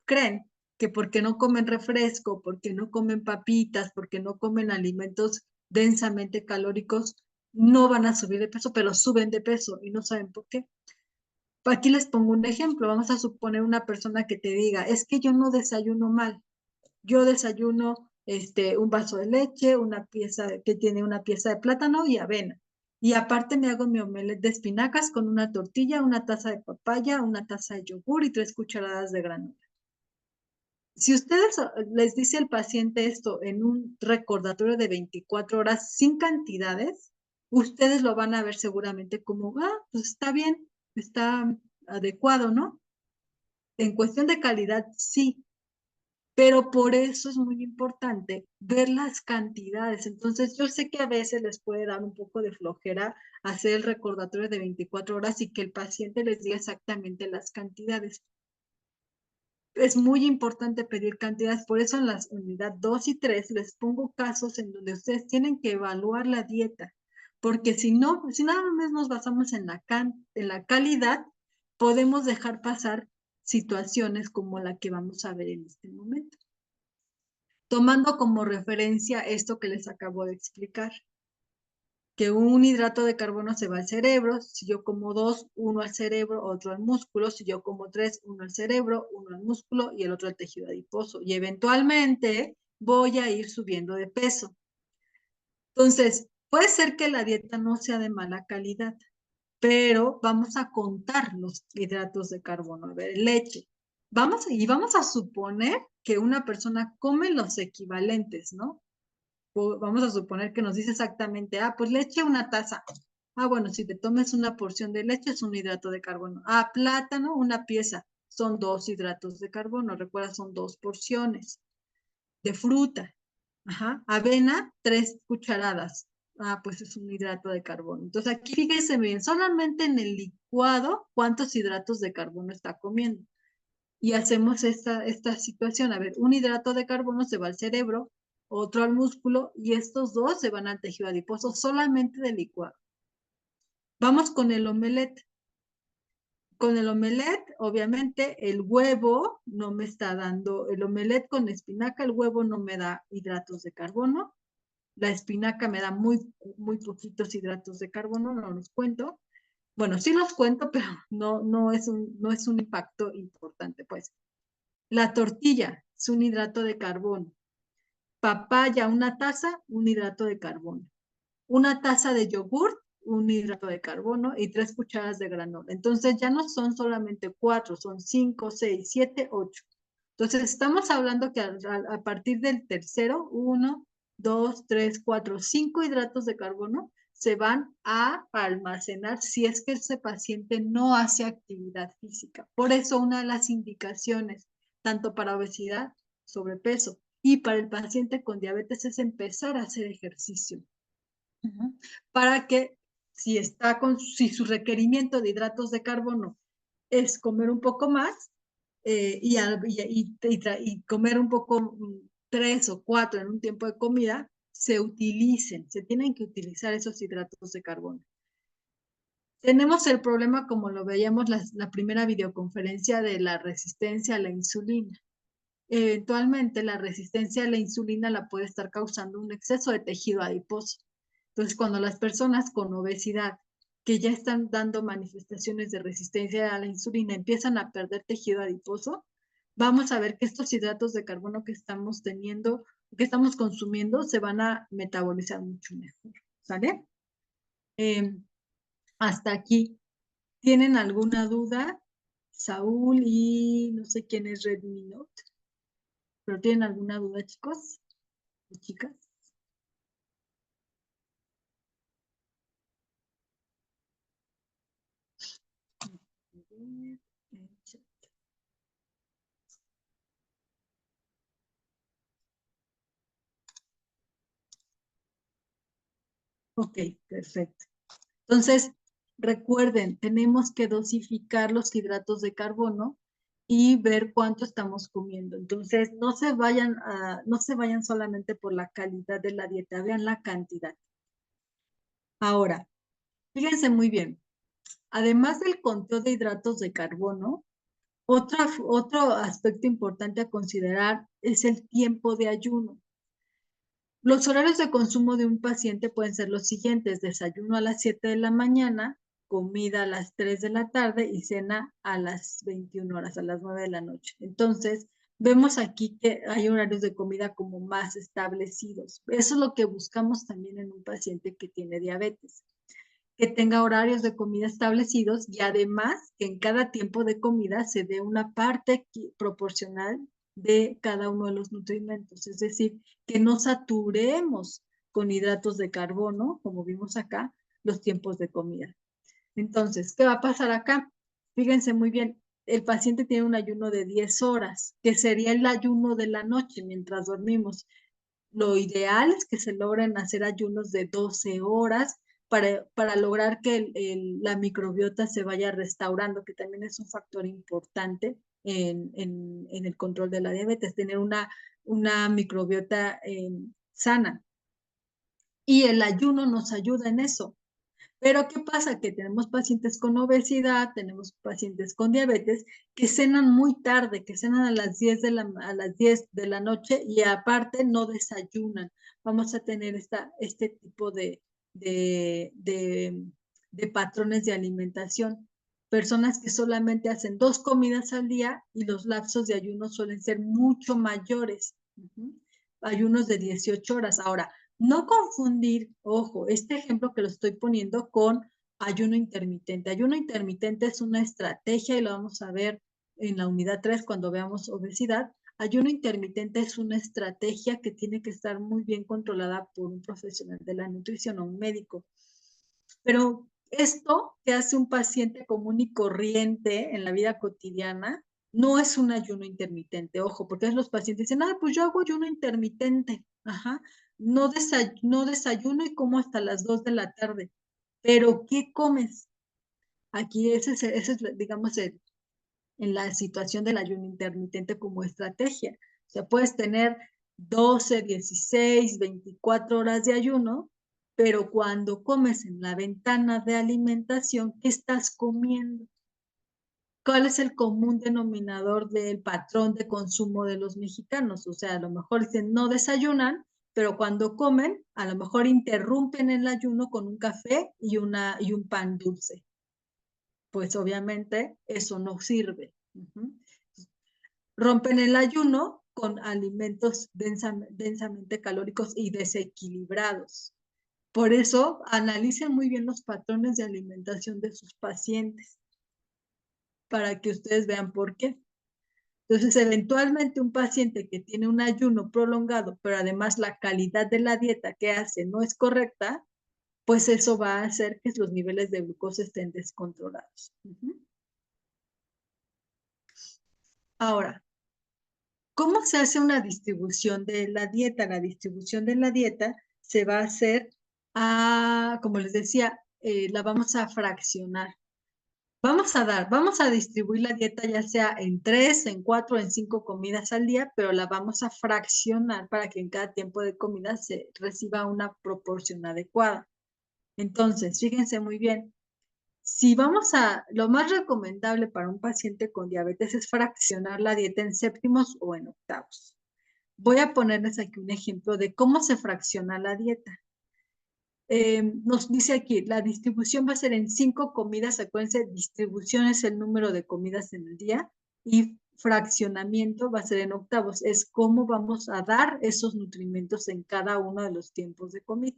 creen que porque no comen refresco, porque no comen papitas, porque no comen alimentos densamente calóricos, no van a subir de peso, pero suben de peso y no saben por qué. Aquí les pongo un ejemplo. Vamos a suponer una persona que te diga, es que yo no desayuno mal. Yo desayuno un vaso de leche, una pieza que tiene una pieza de plátano y avena. Y aparte me hago mi omelette de espinacas con una tortilla, una taza de papaya, una taza de yogur y 3 cucharadas de granola. Si ustedes les dice al paciente esto en un recordatorio de 24 horas sin cantidades, ustedes lo van a ver seguramente como, pues está bien, está adecuado, ¿no? En cuestión de calidad, sí, pero por eso es muy importante ver las cantidades. Entonces, yo sé que a veces les puede dar un poco de flojera hacer el recordatorio de 24 horas y que el paciente les diga exactamente las cantidades. Es muy importante pedir cantidades, por eso en las unidades 2 y 3 les pongo casos en donde ustedes tienen que evaluar la dieta, porque si no, si nada más nos basamos en la calidad, podemos dejar pasar situaciones como la que vamos a ver en este momento. Tomando como referencia esto que les acabo de explicar, que un hidrato de carbono se va al cerebro, si yo como 2, uno al cerebro, otro al músculo, si yo como 3, uno al cerebro, uno al músculo y el otro al tejido adiposo. Y eventualmente voy a ir subiendo de peso. Entonces, puede ser que la dieta no sea de mala calidad, pero vamos a contar los hidratos de carbono. A ver, leche. Vamos a suponer que una persona come los equivalentes, ¿no? Vamos a suponer que nos dice exactamente, pues leche una taza. Bueno, si te tomes una porción de leche es un hidrato de carbono. Plátano, una pieza. Son 2 hidratos de carbono. Recuerda, son 2 porciones de fruta. Avena, 3 cucharadas. Pues es un hidrato de carbono. Entonces aquí fíjense bien, solamente en el licuado, ¿cuántos hidratos de carbono está comiendo? Y hacemos esta situación. A ver, un hidrato de carbono se va al cerebro, otro al músculo y estos 2 se van al tejido adiposo solamente de licuado. Vamos con el omelette. Con el omelette, obviamente, el huevo no me está dando, el omelette con espinaca, el huevo no me da hidratos de carbono. La espinaca me da muy, muy poquitos hidratos de carbono, no los cuento. Bueno, sí los cuento, pero no es un impacto importante, pues. La tortilla es un hidrato de carbono. Papaya, una taza, un hidrato de carbono. Una taza de yogur, un hidrato de carbono y 3 cucharadas de granola. Entonces ya no son solamente 4, son 5, 6, 7, 8. Entonces estamos hablando que a partir del tercero, 1, 2, 3, 4, 5 hidratos de carbono se van a almacenar si es que ese paciente no hace actividad física. Por eso una de las indicaciones, tanto para obesidad, sobrepeso y para el paciente con diabetes es empezar a hacer ejercicio. Para que si su requerimiento de hidratos de carbono es comer un poco más y comer un poco 3 o 4 en un tiempo de comida, se tienen que utilizar esos hidratos de carbono. Tenemos el problema, como lo veíamos la primera videoconferencia, de la resistencia a la insulina. eventualmente la resistencia a la insulina la puede estar causando un exceso de tejido adiposo. Entonces, cuando las personas con obesidad que ya están dando manifestaciones de resistencia a la insulina empiezan a perder tejido adiposo, vamos a ver que estos hidratos de carbono que estamos teniendo, que estamos consumiendo, se van a metabolizar mucho mejor, ¿sale? Hasta aquí. ¿Tienen alguna duda? Saúl y no sé quién es Redmi Note. ¿Pero tienen alguna duda, chicos y chicas? Ok, perfecto. Entonces, recuerden, tenemos que dosificar los hidratos de carbono y ver cuánto estamos comiendo. Entonces, no se vayan solamente por la calidad de la dieta, vean la cantidad. Ahora, fíjense muy bien. Además del conteo de hidratos de carbono, otro aspecto importante a considerar es el tiempo de ayuno. Los horarios de consumo de un paciente pueden ser los siguientes: desayuno a las 7 de la mañana, comida a las 3 de la tarde y cena a las 21 horas, a las 9 de la noche. Entonces, vemos aquí que hay horarios de comida como más establecidos. Eso es lo que buscamos también en un paciente que tiene diabetes, que tenga horarios de comida establecidos y además que en cada tiempo de comida se dé una parte proporcional de cada uno de los nutrimentos, es decir, que no saturemos con hidratos de carbono, como vimos acá, los tiempos de comida. Entonces, ¿qué va a pasar acá? Fíjense muy bien, el paciente tiene un ayuno de 10 horas, que sería el ayuno de la noche mientras dormimos. Lo ideal es que se logren hacer ayunos de 12 horas para lograr que la microbiota se vaya restaurando, que también es un factor importante en el control de la diabetes, tener una microbiota sana. Y el ayuno nos ayuda en eso. Pero ¿qué pasa? Que tenemos pacientes con obesidad, tenemos pacientes con diabetes que cenan muy tarde, que cenan a las 10 de la noche y aparte no desayunan. Vamos a tener este tipo de, de, de patrones de alimentación. Personas que solamente hacen 2 comidas al día y los lapsos de ayuno suelen ser mucho mayores. Ayunos de 18 horas. Ahora, no confundir, ojo, este ejemplo que lo estoy poniendo con ayuno intermitente. Ayuno intermitente es una estrategia y lo vamos a ver en la unidad 3 cuando veamos obesidad. Ayuno intermitente es una estrategia que tiene que estar muy bien controlada por un profesional de la nutrición o un médico. Pero esto que hace un paciente común y corriente en la vida cotidiana no es un ayuno intermitente, ojo, porque los pacientes dicen, pues yo hago ayuno intermitente, ajá, no desayuno y como hasta las 2 de la tarde, pero ¿qué comes? Aquí ese es digamos, en la situación del ayuno intermitente como estrategia. O sea, puedes tener 12, 16, 24 horas de ayuno, pero cuando comes en la ventana de alimentación, ¿qué estás comiendo? ¿Cuál es el común denominador del patrón de consumo de los mexicanos? O sea, a lo mejor dicen no desayunan, pero cuando comen, a lo mejor interrumpen el ayuno con un café y un pan dulce. Pues obviamente eso no sirve. Rompen el ayuno con alimentos densamente calóricos y desequilibrados. Por eso, analicen muy bien los patrones de alimentación de sus pacientes para que ustedes vean por qué. Entonces, eventualmente un paciente que tiene un ayuno prolongado, pero además la calidad de la dieta que hace no es correcta, pues eso va a hacer que los niveles de glucosa estén descontrolados. Ahora, ¿cómo se hace una distribución de la dieta? La distribución de la dieta se va a hacer como les decía, la vamos a fraccionar. Vamos a distribuir la dieta ya sea en 3, en 4, en 5 comidas al día, pero la vamos a fraccionar para que en cada tiempo de comida se reciba una proporción adecuada. Entonces, fíjense muy bien, Si vamos lo más recomendable para un paciente con diabetes es fraccionar la dieta en séptimos o en octavos. Voy a ponerles aquí un ejemplo de cómo se fracciona la dieta. Nos dice aquí, la distribución va a ser en 5 comidas, acuérdense, distribución es el número de comidas en el día y fraccionamiento va a ser en octavos, es cómo vamos a dar esos nutrimentos en cada uno de los tiempos de comida.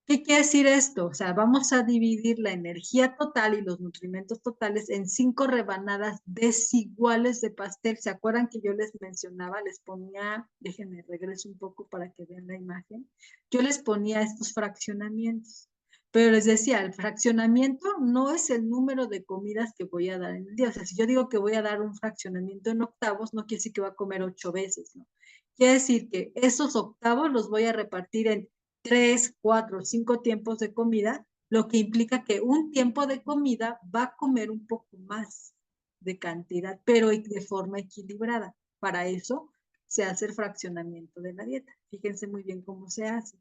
¿Qué quiere decir esto? O sea, vamos a dividir la energía total y los nutrimentos totales en 5 rebanadas desiguales de pastel. ¿Se acuerdan que yo les mencionaba, les ponía, déjenme regreso un poco para que vean la imagen? Yo les ponía estos fraccionamientos, pero les decía, el fraccionamiento no es el número de comidas que voy a dar en el día. O sea, si yo digo que voy a dar un fraccionamiento en octavos, no quiere decir que voy a comer 8 veces, ¿no? Quiere decir que esos octavos los voy a repartir en 3, 4, 5 tiempos de comida, lo que implica que un tiempo de comida va a comer un poco más de cantidad, pero de forma equilibrada. Para eso se hace el fraccionamiento de la dieta. Fíjense muy bien cómo se hace.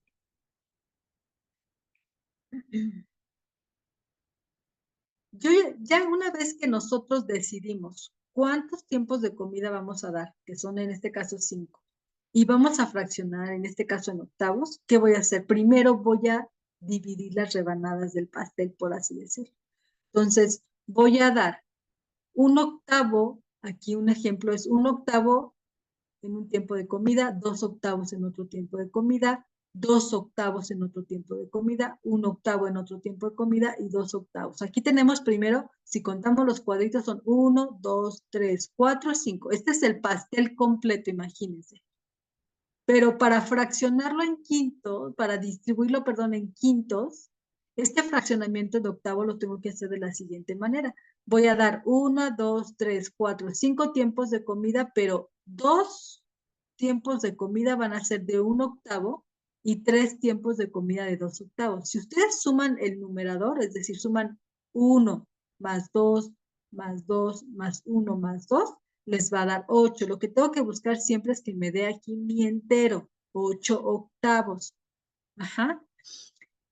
Ya una vez que nosotros decidimos cuántos tiempos de comida vamos a dar, que son en este caso 5, y vamos a fraccionar en este caso en octavos, ¿qué voy a hacer? Primero voy a dividir las rebanadas del pastel, por así decirlo. Entonces, voy a dar un octavo, aquí un ejemplo es un octavo en un tiempo de comida, 2 octavos en otro tiempo de comida, 2 octavos en otro tiempo de comida, 1 octavo en otro tiempo de comida y 2 octavos. Aquí tenemos primero, si contamos los cuadritos, son 1, 2, 3, 4, 5. Este es el pastel completo, imagínense. Pero para fraccionarlo en quintos, para distribuirlo, perdón, en quintos, este fraccionamiento de octavo lo tengo que hacer de la siguiente manera. Voy a dar 1, 2, 3, 4, 5 tiempos de comida, pero 2 tiempos de comida van a ser de 1 octavo y 3 tiempos de comida de 2 octavos. Si ustedes suman el numerador, es decir, suman 1 más 2 más 2 más 1 más 2, les va a dar 8. Lo que tengo que buscar siempre es que me dé aquí mi entero, 8 octavos. Ajá.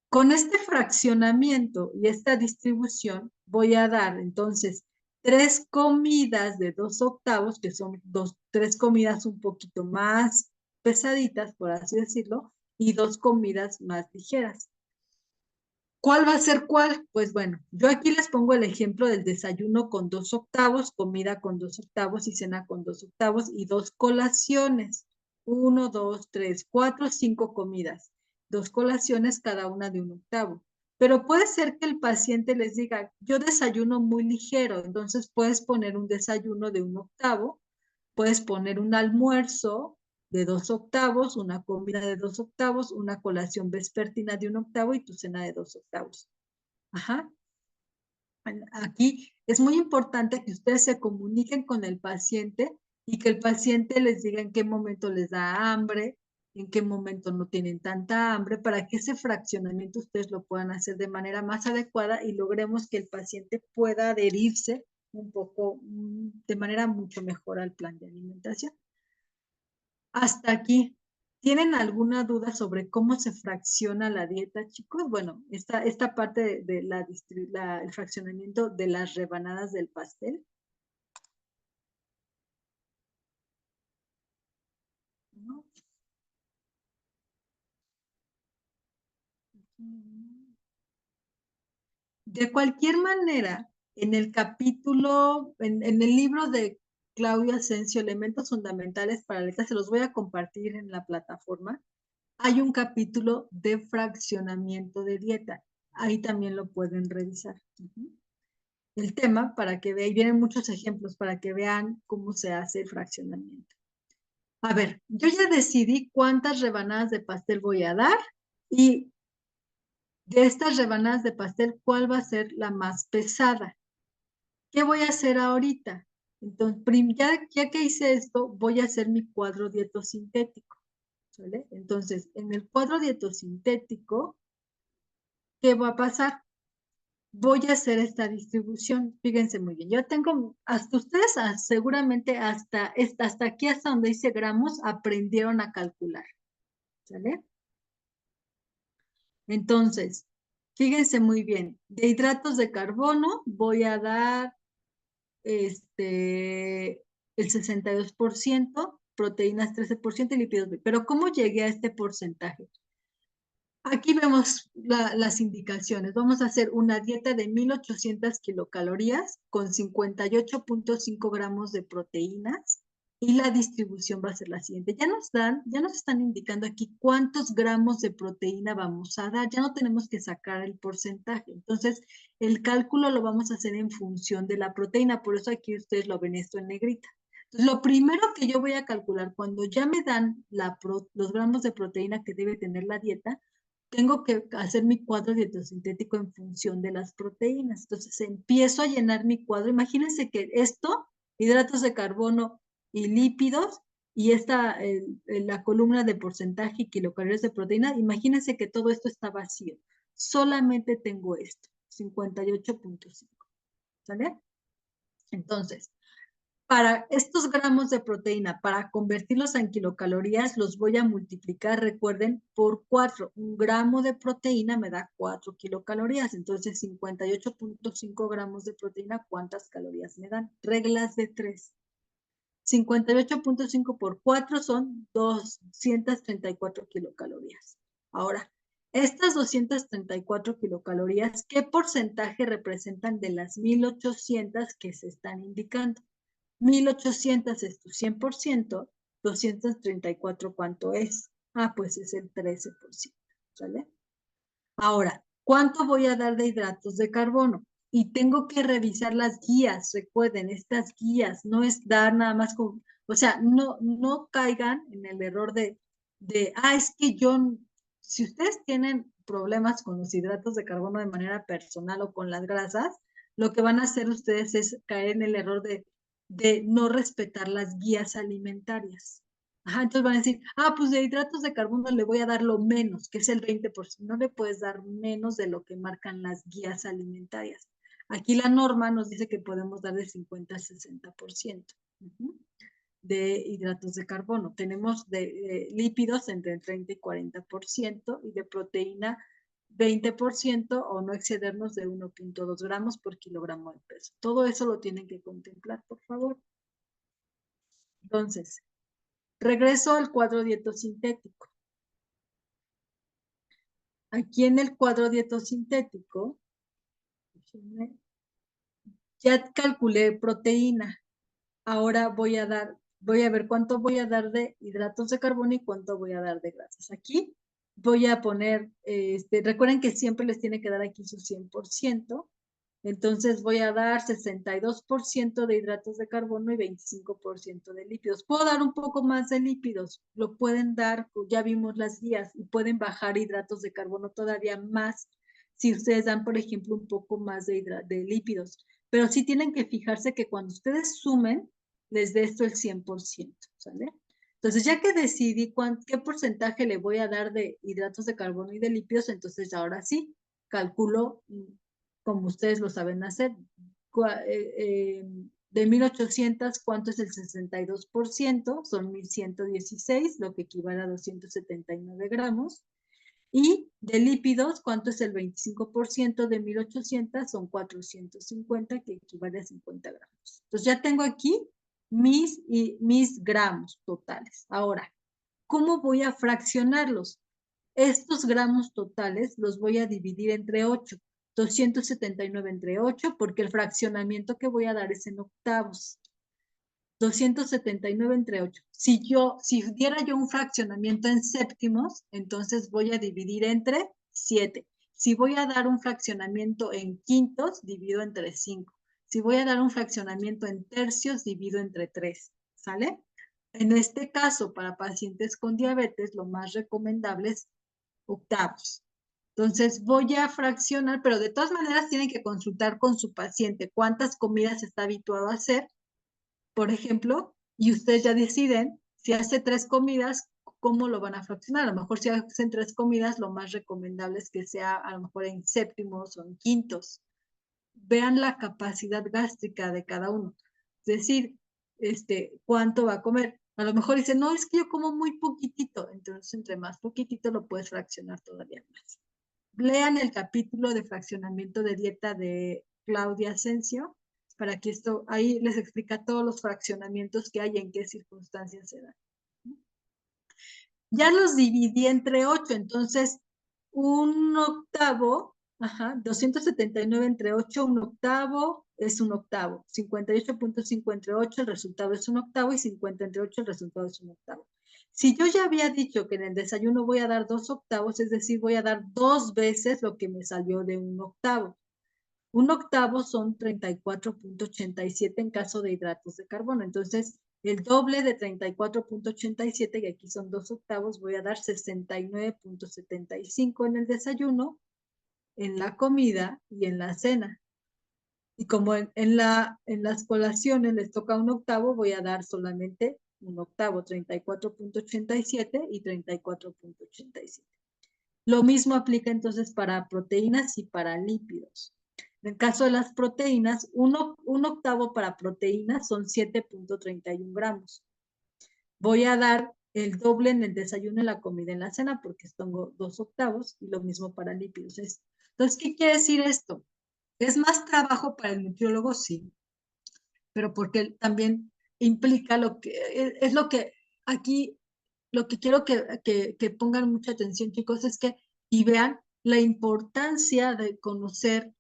Con este fraccionamiento y esta distribución voy a dar entonces 3 comidas de 2 octavos, que son 3 comidas un poquito más pesaditas, por así decirlo, y 2 comidas más ligeras. ¿Cuál va a ser cuál? Pues bueno, yo aquí les pongo el ejemplo del desayuno con 2 octavos, comida con 2 octavos y cena con 2 octavos y 2 colaciones. 1, 2, 3, 4, 5 comidas. 2 colaciones, cada una de 1 octavo. Pero puede ser que el paciente les diga, yo desayuno muy ligero, entonces puedes poner un desayuno de 1 octavo, puedes poner un almuerzo de 2 octavos, una comida de 2 octavos, una colación vespertina de 1 octavo y tu cena de 2 octavos. Ajá. Aquí es muy importante que ustedes se comuniquen con el paciente y que el paciente les diga en qué momento les da hambre, en qué momento no tienen tanta hambre, para que ese fraccionamiento ustedes lo puedan hacer de manera más adecuada y logremos que el paciente pueda adherirse un poco, de manera mucho mejor al plan de alimentación. Hasta aquí. ¿Tienen alguna duda sobre cómo se fracciona la dieta, chicos? Bueno, esta parte de el fraccionamiento de las rebanadas del pastel. ¿No? De cualquier manera, en el capítulo, en el libro de Claudia Asensio, Elementos Fundamentales para la Dieta, se los voy a compartir en la plataforma. Hay un capítulo de fraccionamiento de dieta. Ahí también lo pueden revisar. El tema para que vean, y vienen muchos ejemplos para que vean cómo se hace el fraccionamiento. A ver, yo ya decidí cuántas rebanadas de pastel voy a dar y de estas rebanadas de pastel, ¿cuál va a ser la más pesada? ¿Qué voy a hacer ahorita? Entonces, ya que hice esto, voy a hacer mi cuadro dietosintético. ¿Vale? Entonces, en el cuadro dietosintético, ¿qué va a pasar? Voy a hacer esta distribución. Fíjense muy bien. Yo tengo, hasta ustedes seguramente hasta aquí, hasta donde dice gramos, aprendieron a calcular. ¿Sale? Entonces, Fíjense muy bien, de hidratos de carbono voy a dar el 62%, proteínas 13% y lípidos. Pero ¿cómo llegué a este porcentaje? Aquí vemos las indicaciones. Vamos a hacer una dieta de 1800 kilocalorías con 58.5 gramos de proteínas y la distribución va a ser la siguiente. Ya nos están indicando aquí cuántos gramos de proteína vamos a dar. Ya no tenemos que sacar el porcentaje. Entonces, el cálculo lo vamos a hacer en función de la proteína. Por eso aquí ustedes lo ven esto en negrita. Entonces, lo primero que yo voy a calcular cuando ya me dan los gramos de proteína que debe tener la dieta, tengo que hacer mi cuadro dietosintético en función de las proteínas. Entonces empiezo a llenar mi cuadro. Imagínense que esto, hidratos de carbono y lípidos, y la columna de porcentaje y kilocalorías de proteína, imagínense que todo esto está vacío. Solamente tengo esto, 58.5. ¿Sale? Entonces, para estos gramos de proteína, para convertirlos en kilocalorías, los voy a multiplicar, recuerden, por 4. Un gramo de proteína me da 4 kilocalorías. Entonces, 58.5 gramos de proteína, ¿cuántas calorías me dan? Reglas de 3. 58.5 por 4 son 234 kilocalorías. Ahora, estas 234 kilocalorías, ¿qué porcentaje representan de las 1800 que se están indicando? 1800 es tu 100%, 234, ¿cuánto es? Pues es el 13%, ¿sale? Ahora, ¿cuánto voy a dar de hidratos de carbono? Y tengo que revisar las guías, recuerden, estas guías, no es dar nada más con, o sea, no caigan en el error es que si ustedes tienen problemas con los hidratos de carbono de manera personal o con las grasas, lo que van a hacer ustedes es caer en el error de no respetar las guías alimentarias. Entonces van a decir, pues de hidratos de carbono le voy a dar lo menos, que es el 20%. No le puedes dar menos de lo que marcan las guías alimentarias. Aquí la norma nos dice que podemos dar de 50 a 60% de hidratos de carbono. Tenemos de lípidos entre el 30 y 40% y de proteína 20% o no excedernos de 1.2 gramos por kilogramo de peso. Todo eso lo tienen que contemplar, por favor. Entonces, regreso al cuadro dietosintético. Aquí en el cuadro dietosintético, ya calculé proteína. Ahora voy a ver cuánto voy a dar de hidratos de carbono y cuánto voy a dar de grasas. Aquí voy a poner, recuerden que siempre les tiene que dar aquí su 100%. Entonces voy a dar 62% de hidratos de carbono y 25% de lípidos. Puedo dar un poco más de lípidos, lo pueden dar, ya vimos las guías, y pueden bajar hidratos de carbono todavía más si ustedes dan, por ejemplo, un poco más de lípidos. Pero sí tienen que fijarse que cuando ustedes sumen, les dé esto el 100%, ¿sale? Entonces, ya que decidí qué porcentaje le voy a dar de hidratos de carbono y de lípidos, entonces ahora sí, calculo como ustedes lo saben hacer. De 1800, ¿cuánto es el 62%? Son 1116, lo que equivale a 279 gramos. Y de lípidos, ¿cuánto es el 25% de 1800? Son 450, que equivale a 50 gramos. Entonces ya tengo aquí mis gramos totales. Ahora, ¿cómo voy a fraccionarlos? Estos gramos totales los voy a dividir entre 8. 279 entre 8, porque el fraccionamiento que voy a dar es en octavos. 279 entre 8. Si diera yo un fraccionamiento en séptimos, entonces voy a dividir entre 7. Si voy a dar un fraccionamiento en quintos, divido entre 5. Si voy a dar un fraccionamiento en tercios, divido entre 3. ¿Sale? En este caso, para pacientes con diabetes, lo más recomendable es octavos. Entonces voy a fraccionar, pero de todas maneras tienen que consultar con su paciente cuántas comidas está habituado a hacer, por ejemplo, y ustedes ya deciden si hace 3 comidas, cómo lo van a fraccionar. A lo mejor si hacen 3 comidas, lo más recomendable es que sea a lo mejor en séptimos o en quintos. Vean la capacidad gástrica de cada uno. Es decir, cuánto va a comer. A lo mejor dice, no, es que yo como muy poquitito. Entonces, entre más poquitito lo puedes fraccionar todavía más. lean el capítulo de fraccionamiento de dieta de Claudia Asensio, para que ahí les explica todos los fraccionamientos que hay y en qué circunstancias se dan. Ya los dividí entre 8, entonces un octavo, 279 entre 8, un octavo es un octavo. 58.5 entre 8, el resultado es un octavo, y 50 entre 8, el resultado es un octavo. Si yo ya había dicho que en el desayuno voy a dar 2 octavos, es decir, voy a dar 2 veces lo que me salió de un octavo. Un octavo son 34.87 en caso de hidratos de carbono. Entonces, el doble de 34.87, y aquí son 2 octavos, voy a dar 69.75 en el desayuno, en la comida y en la cena. Y como en las colaciones les toca un octavo, voy a dar solamente un octavo, 34.87 y 34.87. Lo mismo aplica entonces para proteínas y para lípidos. En el caso de las proteínas, un octavo para proteínas son 7.31 gramos. Voy a dar el doble en el desayuno, en la comida, en la cena, porque tengo 2 octavos, y lo mismo para lípidos. Entonces, ¿qué quiere decir esto? ¿Es más trabajo para el nutriólogo? Sí, pero porque también implica es lo que aquí, lo que quiero que pongan mucha atención, chicos, es que y vean la importancia de conocer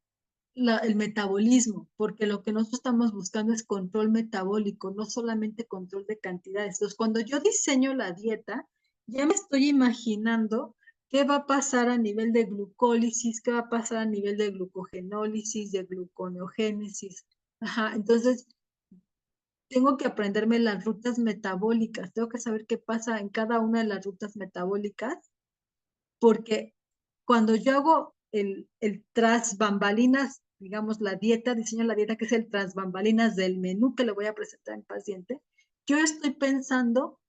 el metabolismo, porque lo que nosotros estamos buscando es control metabólico, no solamente control de cantidades. Entonces, cuando yo diseño la dieta, ya me estoy imaginando qué va a pasar a nivel de glucólisis, qué va a pasar a nivel de glucogenólisis, de gluconeogénesis. Entonces, tengo que aprenderme las rutas metabólicas, tengo que saber qué pasa en cada una de las rutas metabólicas, porque cuando yo hago el tras bambalinas, digamos la dieta, diseño la dieta que es el tras bambalinas del menú que le voy a presentar al paciente, yo estoy pensando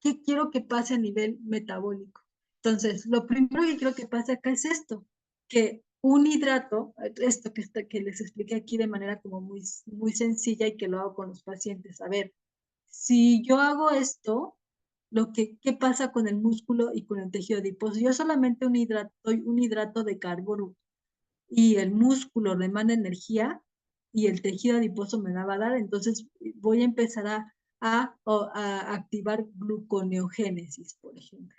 qué quiero que pase a nivel metabólico. Entonces, lo primero que quiero que pase acá es esto, que un hidrato, esto que les expliqué aquí de manera como muy, muy sencilla y que lo hago con los pacientes. A ver, si yo hago esto, ¿qué pasa con el músculo y con el tejido adiposo? Yo solamente doy un hidrato de carbono y el músculo demanda energía y el tejido adiposo me la va a dar, entonces voy a empezar a activar gluconeogénesis, por ejemplo.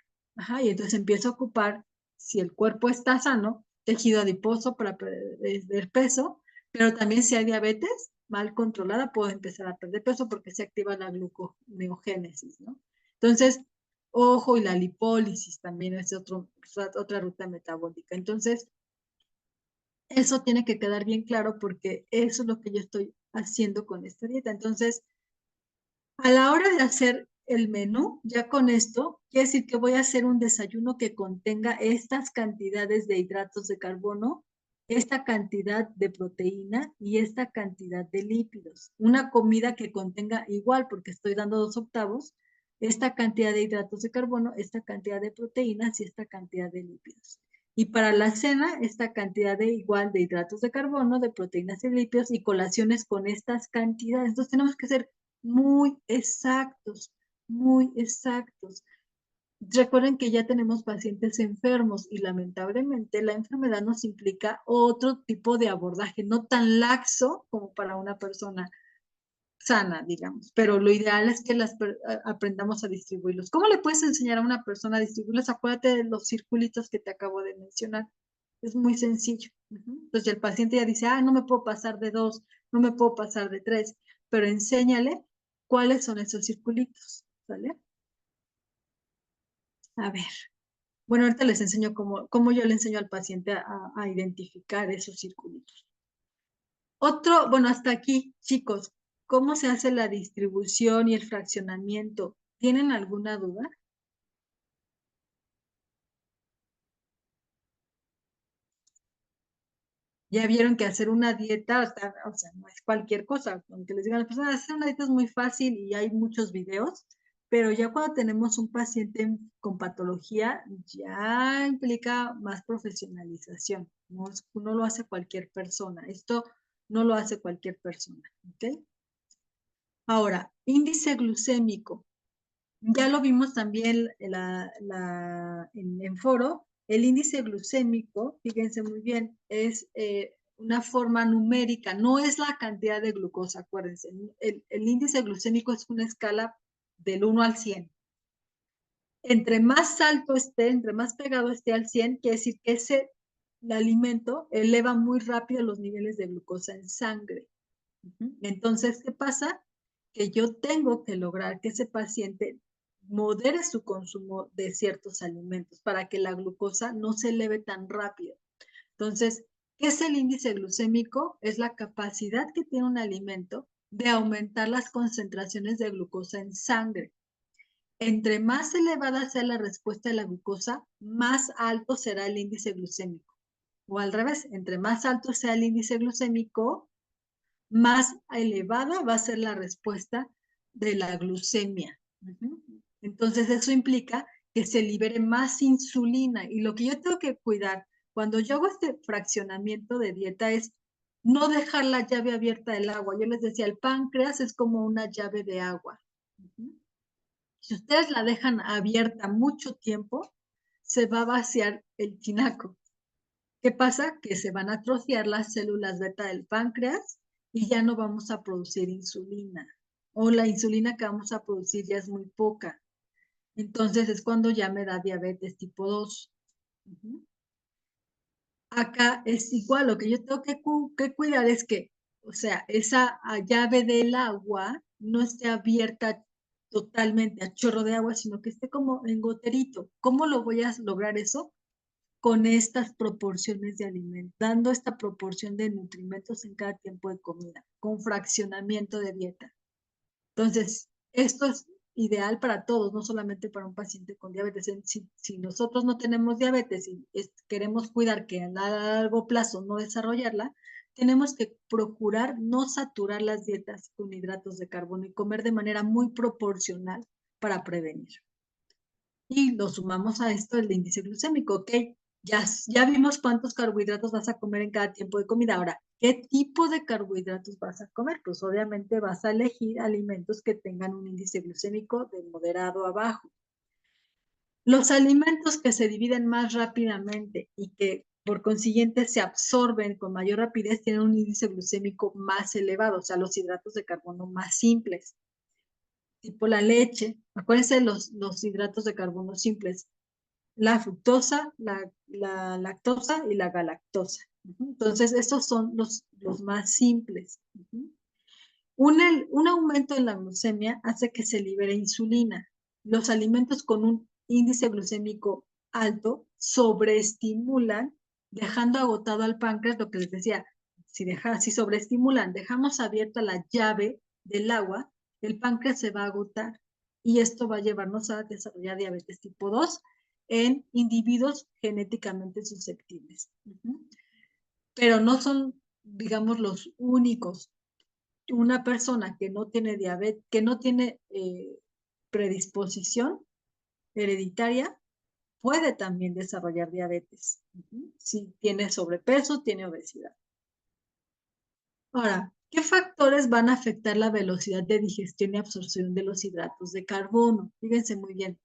Y entonces empiezo a ocupar, si el cuerpo está sano, tejido adiposo para perder peso, pero también si hay diabetes mal controlada, puedo empezar a perder peso porque se activa la gluconeogénesis, ¿no? Entonces, ojo, y la lipólisis también es otra ruta metabólica. Entonces, eso tiene que quedar bien claro porque eso es lo que yo estoy haciendo con esta dieta. Entonces, a la hora de hacer el menú, ya con esto, quiere decir que voy a hacer un desayuno que contenga estas cantidades de hidratos de carbono, esta cantidad de proteína y esta cantidad de lípidos. Una comida que contenga igual, porque estoy dando 2 octavos, esta cantidad de hidratos de carbono, esta cantidad de proteínas y esta cantidad de lípidos. Y para la cena, esta cantidad de igual de hidratos de carbono, de proteínas y lípidos, y colaciones con estas cantidades. Entonces tenemos que hacer muy exactos, muy exactos. Recuerden que ya tenemos pacientes enfermos y lamentablemente la enfermedad nos implica otro tipo de abordaje, no tan laxo como para una persona sana, digamos, pero lo ideal es que aprendamos a distribuirlos. ¿Cómo le puedes enseñar a una persona a distribuirlos? Acuérdate de los circulitos que te acabo de mencionar. Es muy sencillo. Entonces el paciente ya dice, no me puedo pasar de 2, no me puedo pasar de 3, pero enséñale cuáles son esos circulitos, ¿vale? A ver, bueno, ahorita les enseño cómo yo le enseño al paciente a identificar esos circulitos. Bueno, hasta aquí, chicos, ¿cómo se hace la distribución y el fraccionamiento? ¿Tienen alguna duda? Ya vieron que hacer una dieta, o sea, no es cualquier cosa. Aunque les digan a las personas, hacer una dieta es muy fácil y hay muchos videos, pero ya cuando tenemos un paciente con patología, ya implica más profesionalización. No lo hace cualquier persona. Esto no lo hace cualquier persona, ¿ok? Ahora, índice glucémico. Ya lo vimos también en foro, El índice glucémico, fíjense muy bien, es una forma numérica, no es la cantidad de glucosa, acuérdense. El índice glucémico es una escala del 1 al 100. Entre más alto esté, entre más pegado esté al 100, quiere decir que ese alimento eleva muy rápido los niveles de glucosa en sangre. Entonces, ¿qué pasa? Que yo tengo que lograr que ese paciente modere su consumo de ciertos alimentos para que la glucosa no se eleve tan rápido. Entonces, ¿qué es el índice glucémico? Es la capacidad que tiene un alimento de aumentar las concentraciones de glucosa en sangre. Entre más elevada sea la respuesta de la glucosa, más alto será el índice glucémico. O al revés, entre más alto sea el índice glucémico, más elevada va a ser la respuesta de la glucemia. Entonces, eso implica que se libere más insulina. Y lo que yo tengo que cuidar cuando yo hago este fraccionamiento de dieta es no dejar la llave abierta del agua. Yo les decía, el páncreas es como una llave de agua. Si ustedes la dejan abierta mucho tiempo, se va a vaciar el tinaco. ¿Qué pasa? Que se van a atrofiar las células beta del páncreas y ya no vamos a producir insulina. O la insulina que vamos a producir ya es muy poca. Entonces es cuando ya me da diabetes tipo 2. Acá es igual, lo que yo tengo que cuidar es que, o sea, esa llave del agua no esté abierta totalmente a chorro de agua, sino que esté como en goterito. ¿Cómo lo voy a lograr eso? Con estas proporciones de alimentos, dando esta proporción de nutrimentos en cada tiempo de comida, con fraccionamiento de dieta. Entonces, esto es ideal para todos, no solamente para un paciente con diabetes. Si nosotros no tenemos diabetes y queremos cuidar que a largo plazo no desarrollarla, tenemos que procurar no saturar las dietas con hidratos de carbono y comer de manera muy proporcional para prevenir. Y lo sumamos a esto el índice glucémico, ¿ok? Ya vimos cuántos carbohidratos vas a comer en cada tiempo de comida. Ahora, ¿qué tipo de carbohidratos vas a comer? Pues obviamente vas a elegir alimentos que tengan un índice glucémico de moderado a bajo. Los alimentos que se dividen más rápidamente y que por consiguiente se absorben con mayor rapidez tienen un índice glucémico más elevado, o sea, los hidratos de carbono más simples, tipo la leche. Acuérdense los hidratos de carbono simples, la fructosa, la lactosa y la galactosa. Entonces, estos son los más simples. Un aumento en la glucemia hace que se libere insulina. Los alimentos con un índice glucémico alto sobreestimulan, dejando agotado al páncreas, lo que les decía, si sobreestimulan, dejamos abierta la llave del agua, el páncreas se va a agotar y esto va a llevarnos a desarrollar diabetes tipo 2 en individuos genéticamente susceptibles. Pero no son, digamos, los únicos. Una persona que no tiene diabetes, que no tiene predisposición hereditaria, puede también desarrollar diabetes. Si tiene sobrepeso, tiene obesidad. Ahora, ¿qué factores van a afectar la velocidad de digestión y absorción de los hidratos de carbono? Fíjense muy bien.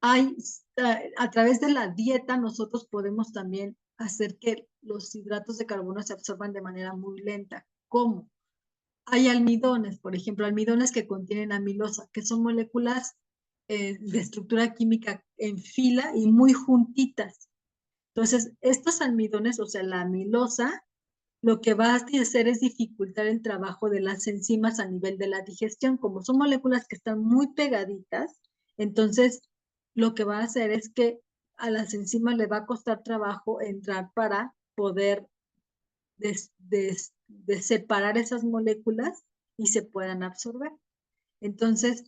A través de la dieta nosotros podemos también hacer que los hidratos de carbono se absorban de manera muy lenta. ¿Cómo? Hay almidones, por ejemplo, almidones que contienen amilosa, que son moléculas de estructura química en fila y muy juntitas. Entonces, estos almidones, o sea, la amilosa, lo que va a hacer es dificultar el trabajo de las enzimas a nivel de la digestión. Como son moléculas que están muy pegaditas, entonces lo que va a hacer es que a las enzimas le va a costar trabajo entrar para poder de separar esas moléculas y se puedan absorber. Entonces,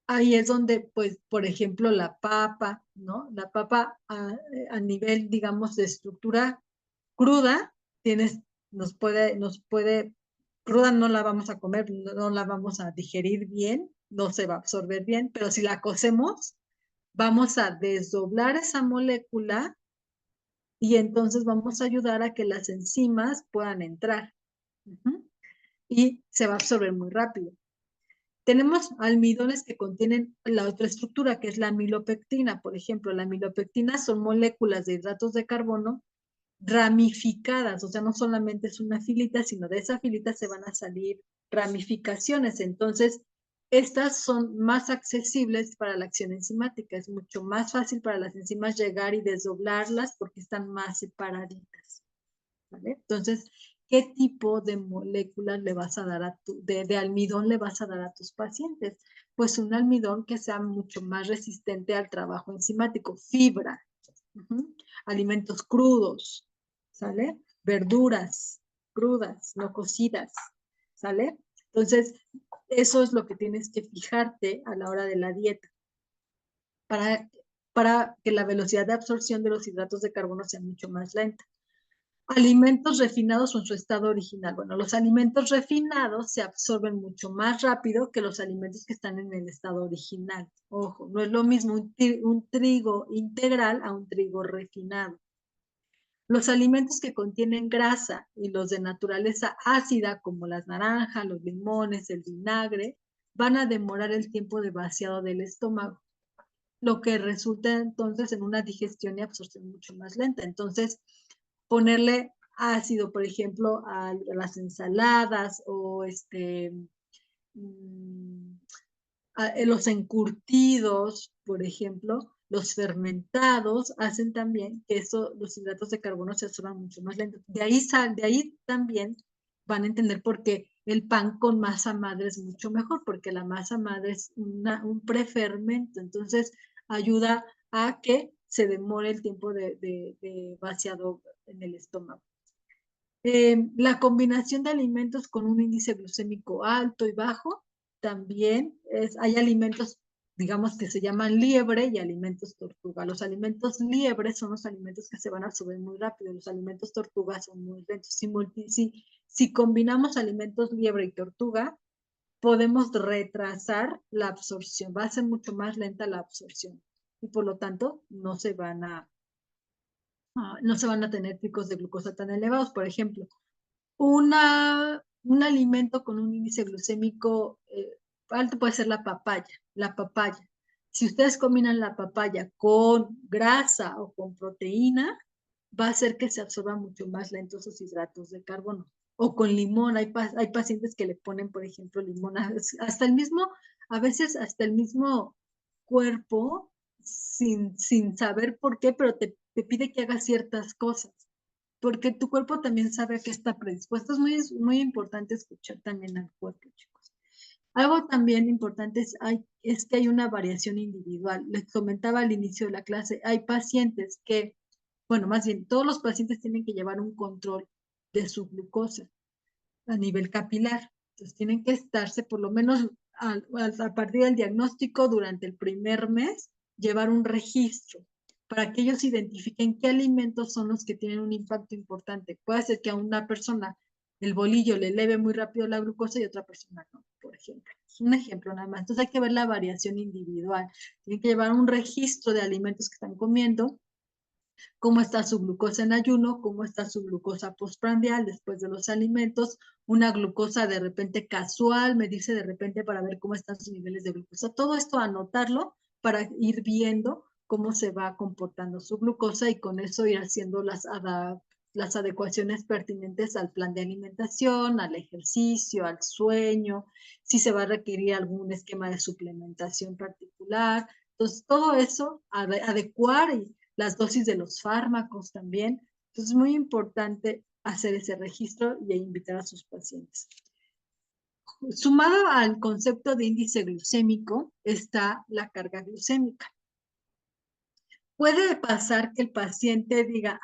ahí es donde, pues, por ejemplo, la papa, ¿no? La papa a nivel, digamos, de estructura cruda, cruda no la vamos a comer, no la vamos a digerir bien, no se va a absorber bien, pero si la cocemos, vamos a desdoblar esa molécula y entonces vamos a ayudar a que las enzimas puedan entrar. Y se va a absorber muy rápido. Tenemos almidones que contienen la otra estructura, que es la amilopectina. Por ejemplo, la amilopectina son moléculas de hidratos de carbono ramificadas, o sea, no solamente es una filita, sino de esa filita se van a salir ramificaciones. Entonces, estas son más accesibles para la acción enzimática. Es mucho más fácil para las enzimas llegar y desdoblarlas porque están más separaditas. ¿Vale? Entonces, ¿qué tipo de moléculas le vas a dar de almidón le vas a dar a tus pacientes? Pues un almidón que sea mucho más resistente al trabajo enzimático, fibra, alimentos crudos, ¿sale? Verduras crudas, no cocidas, ¿sale? Entonces, eso es lo que tienes que fijarte a la hora de la dieta para, para que la velocidad de absorción de los hidratos de carbono sea mucho más lenta. Alimentos refinados o en su estado original. Bueno, los alimentos refinados se absorben mucho más rápido que los alimentos que están en el estado original. Ojo, no es lo mismo un trigo integral a un trigo refinado. Los alimentos que contienen grasa y los de naturaleza ácida, como las naranjas, los limones, el vinagre, van a demorar el tiempo de vaciado del estómago, lo que resulta entonces en una digestión y absorción mucho más lenta. Entonces, ponerle ácido, por ejemplo, a las ensaladas o los encurtidos, por ejemplo, los fermentados, hacen también que los hidratos de carbono se absorban mucho más lento. De ahí también van a entender por qué el pan con masa madre es mucho mejor, porque la masa madre es un prefermento, entonces ayuda a que se demore el tiempo de vaciado en el estómago. La combinación de alimentos con un índice glucémico alto y bajo, también hay alimentos, digamos, que se llaman liebre y alimentos tortuga. Los alimentos liebre son los alimentos que se van a subir muy rápido, los alimentos tortuga son muy lentos. Si combinamos alimentos liebre y tortuga, podemos retrasar la absorción, va a ser mucho más lenta la absorción y por lo tanto no se van a tener picos de glucosa tan elevados. Por ejemplo, un alimento con un índice glucémico alto puede ser la papaya. La papaya. Si ustedes combinan la papaya con grasa o con proteína, va a hacer que se absorban mucho más lento esos hidratos de carbono. O con limón, hay pacientes que le ponen, por ejemplo, limón, hasta el mismo, a veces hasta el mismo cuerpo, sin saber por qué, pero te pide que hagas ciertas cosas porque tu cuerpo también sabe a qué está predispuesto. Es muy importante escuchar también al cuerpo, chicos. Algo también importante es que hay una variación individual. Les comentaba al inicio de la clase, hay pacientes que, bueno, más bien, todos los pacientes tienen que llevar un control de su glucosa a nivel capilar. Entonces, tienen que estarse por lo menos a partir del diagnóstico durante el primer mes, llevar un registro para que ellos identifiquen qué alimentos son los que tienen un impacto importante. Puede ser que a una persona el bolillo le eleve muy rápido la glucosa y a otra persona no, por ejemplo. Es un ejemplo nada más. Entonces hay que ver la variación individual. Tienen que llevar un registro de alimentos que están comiendo, cómo está su glucosa en ayuno, cómo está su glucosa postprandial después de los alimentos, una glucosa de repente casual, medirse de repente para ver cómo están sus niveles de glucosa. Todo esto anotarlo para ir viendo cómo se va comportando su glucosa y con eso ir haciendo las adecuaciones pertinentes al plan de alimentación, al ejercicio, al sueño, si se va a requerir algún esquema de suplementación particular. Entonces, todo eso, adecuar y las dosis de los fármacos también. Entonces, es muy importante hacer ese registro y invitar a sus pacientes. Sumado al concepto de índice glucémico está la carga glucémica. Puede pasar que el paciente diga,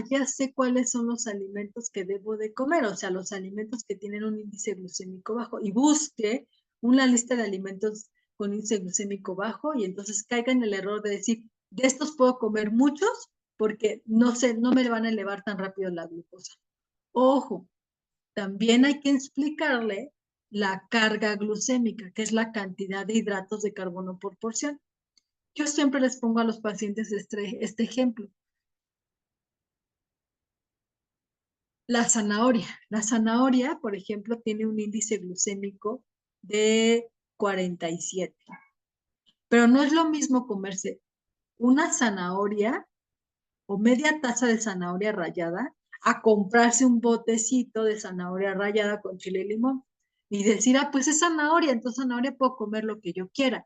ya sé cuáles son los alimentos que debo de comer, o sea, los alimentos que tienen un índice glucémico bajo, y busque una lista de alimentos con índice glucémico bajo, y entonces caiga en el error de decir, de estos puedo comer muchos, porque no me van a elevar tan rápido la glucosa. Ojo, también hay que explicarle la carga glucémica, que es la cantidad de hidratos de carbono por porción. Yo siempre les pongo a los pacientes este ejemplo. La zanahoria. La zanahoria, por ejemplo, tiene un índice glucémico de 47. Pero no es lo mismo comerse una zanahoria o media taza de zanahoria rallada a comprarse un botecito de zanahoria rallada con chile y limón y decir, ah, pues es zanahoria, entonces zanahoria puedo comer lo que yo quiera.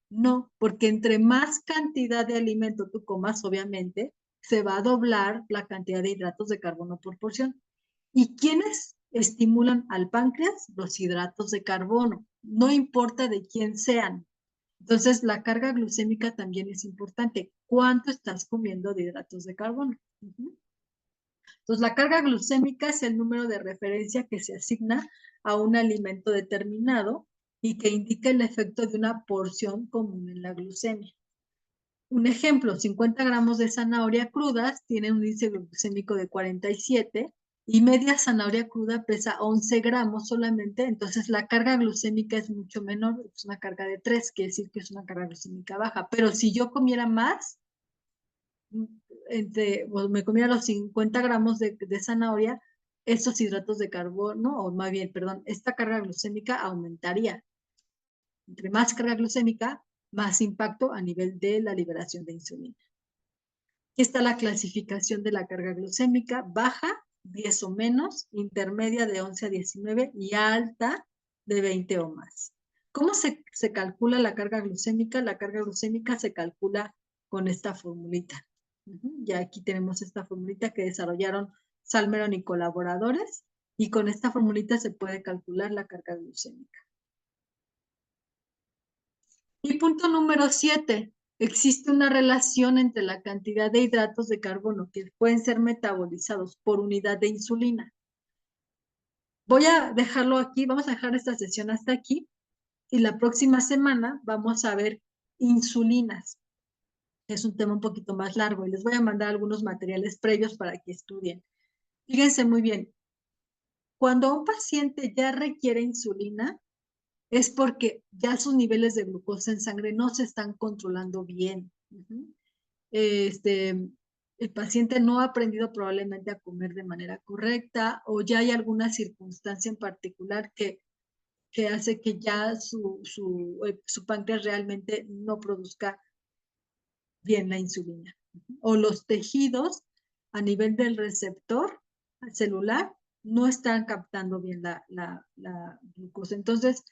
No, porque entre más cantidad de alimento tú comas, obviamente, se va a doblar la cantidad de hidratos de carbono por porción. ¿Y quiénes estimulan al páncreas? Los hidratos de carbono, no importa de quién sean. Entonces, la carga glucémica también es importante. ¿Cuánto estás comiendo de hidratos de carbono? Entonces, la carga glucémica es el número de referencia que se asigna a un alimento determinado y que indica el efecto de una porción común en la glucemia. Un ejemplo, 50 gramos de zanahoria crudas tienen un índice glucémico de 47 y media zanahoria cruda pesa 11 gramos solamente, entonces la carga glucémica es mucho menor, es una carga de 3, quiere decir que es una carga glucémica baja. Pero si yo comiera más, me comiera los 50 gramos de zanahoria, estos hidratos de carbono, o más bien, perdón, esta carga glucémica aumentaría. Entre más carga glucémica, más impacto a nivel de la liberación de insulina. Aquí está la clasificación de la carga glucémica: baja, 10 o menos, intermedia de 11 a 19 y alta de 20 o más. ¿Cómo se calcula la carga glucémica? La carga glucémica se calcula con esta formulita. Ya aquí tenemos esta formulita que desarrollaron Salmeron y colaboradores, y con esta formulita se puede calcular la carga glucémica. Y punto número 7. Existe una relación entre la cantidad de hidratos de carbono que pueden ser metabolizados por unidad de insulina. Voy a dejarlo aquí, vamos a dejar esta sesión hasta aquí, y la próxima semana vamos a ver insulinas. Es un tema un poquito más largo y les voy a mandar algunos materiales previos para que estudien. Fíjense muy bien, cuando un paciente ya requiere insulina, es porque ya sus niveles de glucosa en sangre no se están controlando bien. El paciente no ha aprendido probablemente a comer de manera correcta, o ya hay alguna circunstancia en particular que hace que ya su páncreas realmente no produzca bien la insulina. O los tejidos a nivel del receptor celular no están captando bien la glucosa. Entonces,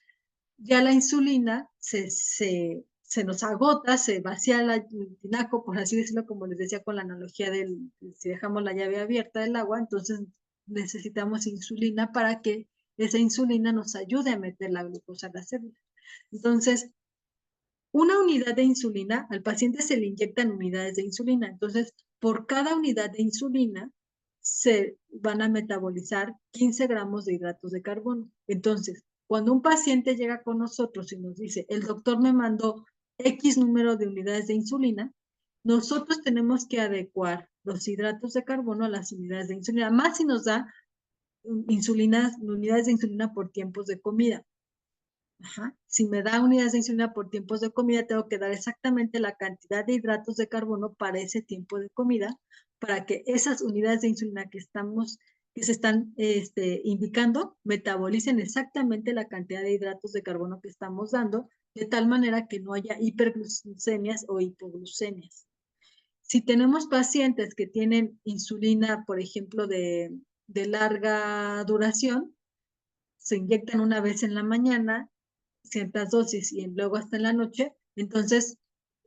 ya la insulina se nos agota, se vacía el tinaco, por así decirlo, como les decía con la analogía del, si dejamos la llave abierta del agua, entonces necesitamos insulina para que esa insulina nos ayude a meter la glucosa a la célula. Entonces, una unidad de insulina, al paciente se le inyectan unidades de insulina, entonces por cada unidad de insulina se van a metabolizar 15 gramos de hidratos de carbono. Entonces, cuando un paciente llega con nosotros y nos dice, el doctor me mandó X número de unidades de insulina, nosotros tenemos que adecuar los hidratos de carbono a las unidades de insulina, más si nos da unidades de insulina por tiempos de comida. Si me da unidades de insulina por tiempos de comida, tengo que dar exactamente la cantidad de hidratos de carbono para ese tiempo de comida, para que esas unidades de insulina que se están indicando, metabolicen exactamente la cantidad de hidratos de carbono que estamos dando, de tal manera que no haya hiperglucemias o hipoglucemias. Si tenemos pacientes que tienen insulina, por ejemplo, de larga duración, se inyectan una vez en la mañana, ciertas dosis, y luego hasta en la noche, entonces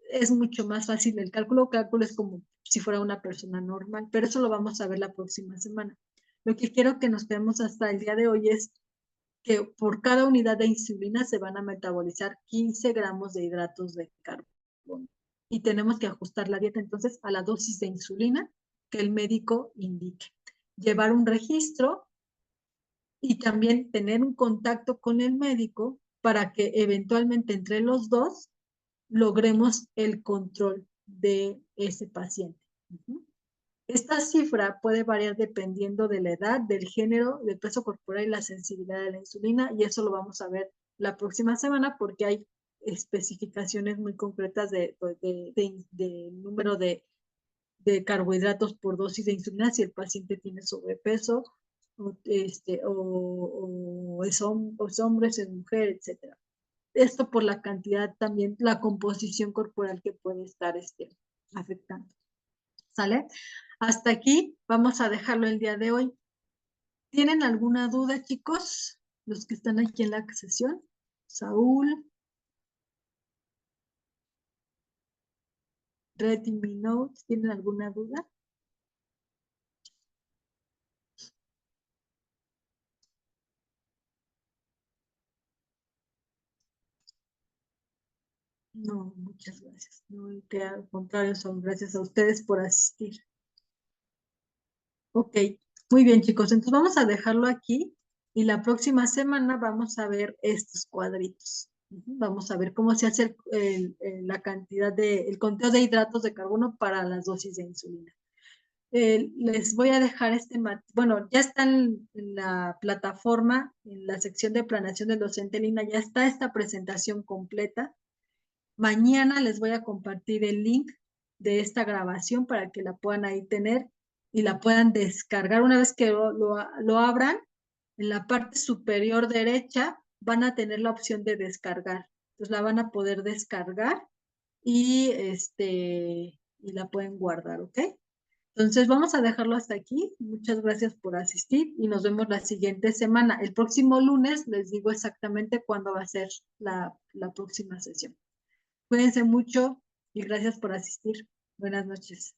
es mucho más fácil el cálculo. Cálculo es como si fuera una persona normal, pero eso lo vamos a ver la próxima semana. Lo que quiero que nos quedemos hasta el día de hoy es que por cada unidad de insulina se van a metabolizar 15 gramos de hidratos de carbono. Y tenemos que ajustar la dieta entonces a la dosis de insulina que el médico indique. Llevar un registro y también tener un contacto con el médico para que eventualmente entre los dos logremos el control de ese paciente. Esta cifra puede variar dependiendo de la edad, del género, del peso corporal y la sensibilidad de la insulina, y eso lo vamos a ver la próxima semana porque hay especificaciones muy concretas de número de carbohidratos por dosis de insulina si el paciente tiene sobrepeso o es hombre, es mujer, etc. esto por la cantidad también, la composición corporal que puede estar afectando. ¿Sale? Hasta aquí vamos a dejarlo el día de hoy. ¿Tienen alguna duda, chicos? Los que están aquí en la sesión. Saúl, Redmi Notes, ¿tienen alguna duda? No, muchas gracias. No, que al contrario, son gracias a ustedes por asistir. Ok, muy bien, chicos. Entonces vamos a dejarlo aquí y la próxima semana vamos a ver estos cuadritos. Vamos a ver cómo se hace la cantidad el conteo de hidratos de carbono para las dosis de insulina. Les voy a dejar bueno, ya están en la plataforma, en la sección de planeación del docente en línea, ya está esta presentación completa. Mañana les voy a compartir el link de esta grabación para que la puedan ahí tener y la puedan descargar. Una vez que lo abran, en la parte superior derecha van a tener la opción de descargar. Entonces la van a poder descargar y, y la pueden guardar, ¿ok? Entonces vamos a dejarlo hasta aquí. Muchas gracias por asistir y nos vemos la siguiente semana. El próximo lunes les digo exactamente cuándo va a ser la próxima sesión. Cuídense mucho y gracias por asistir. Buenas noches.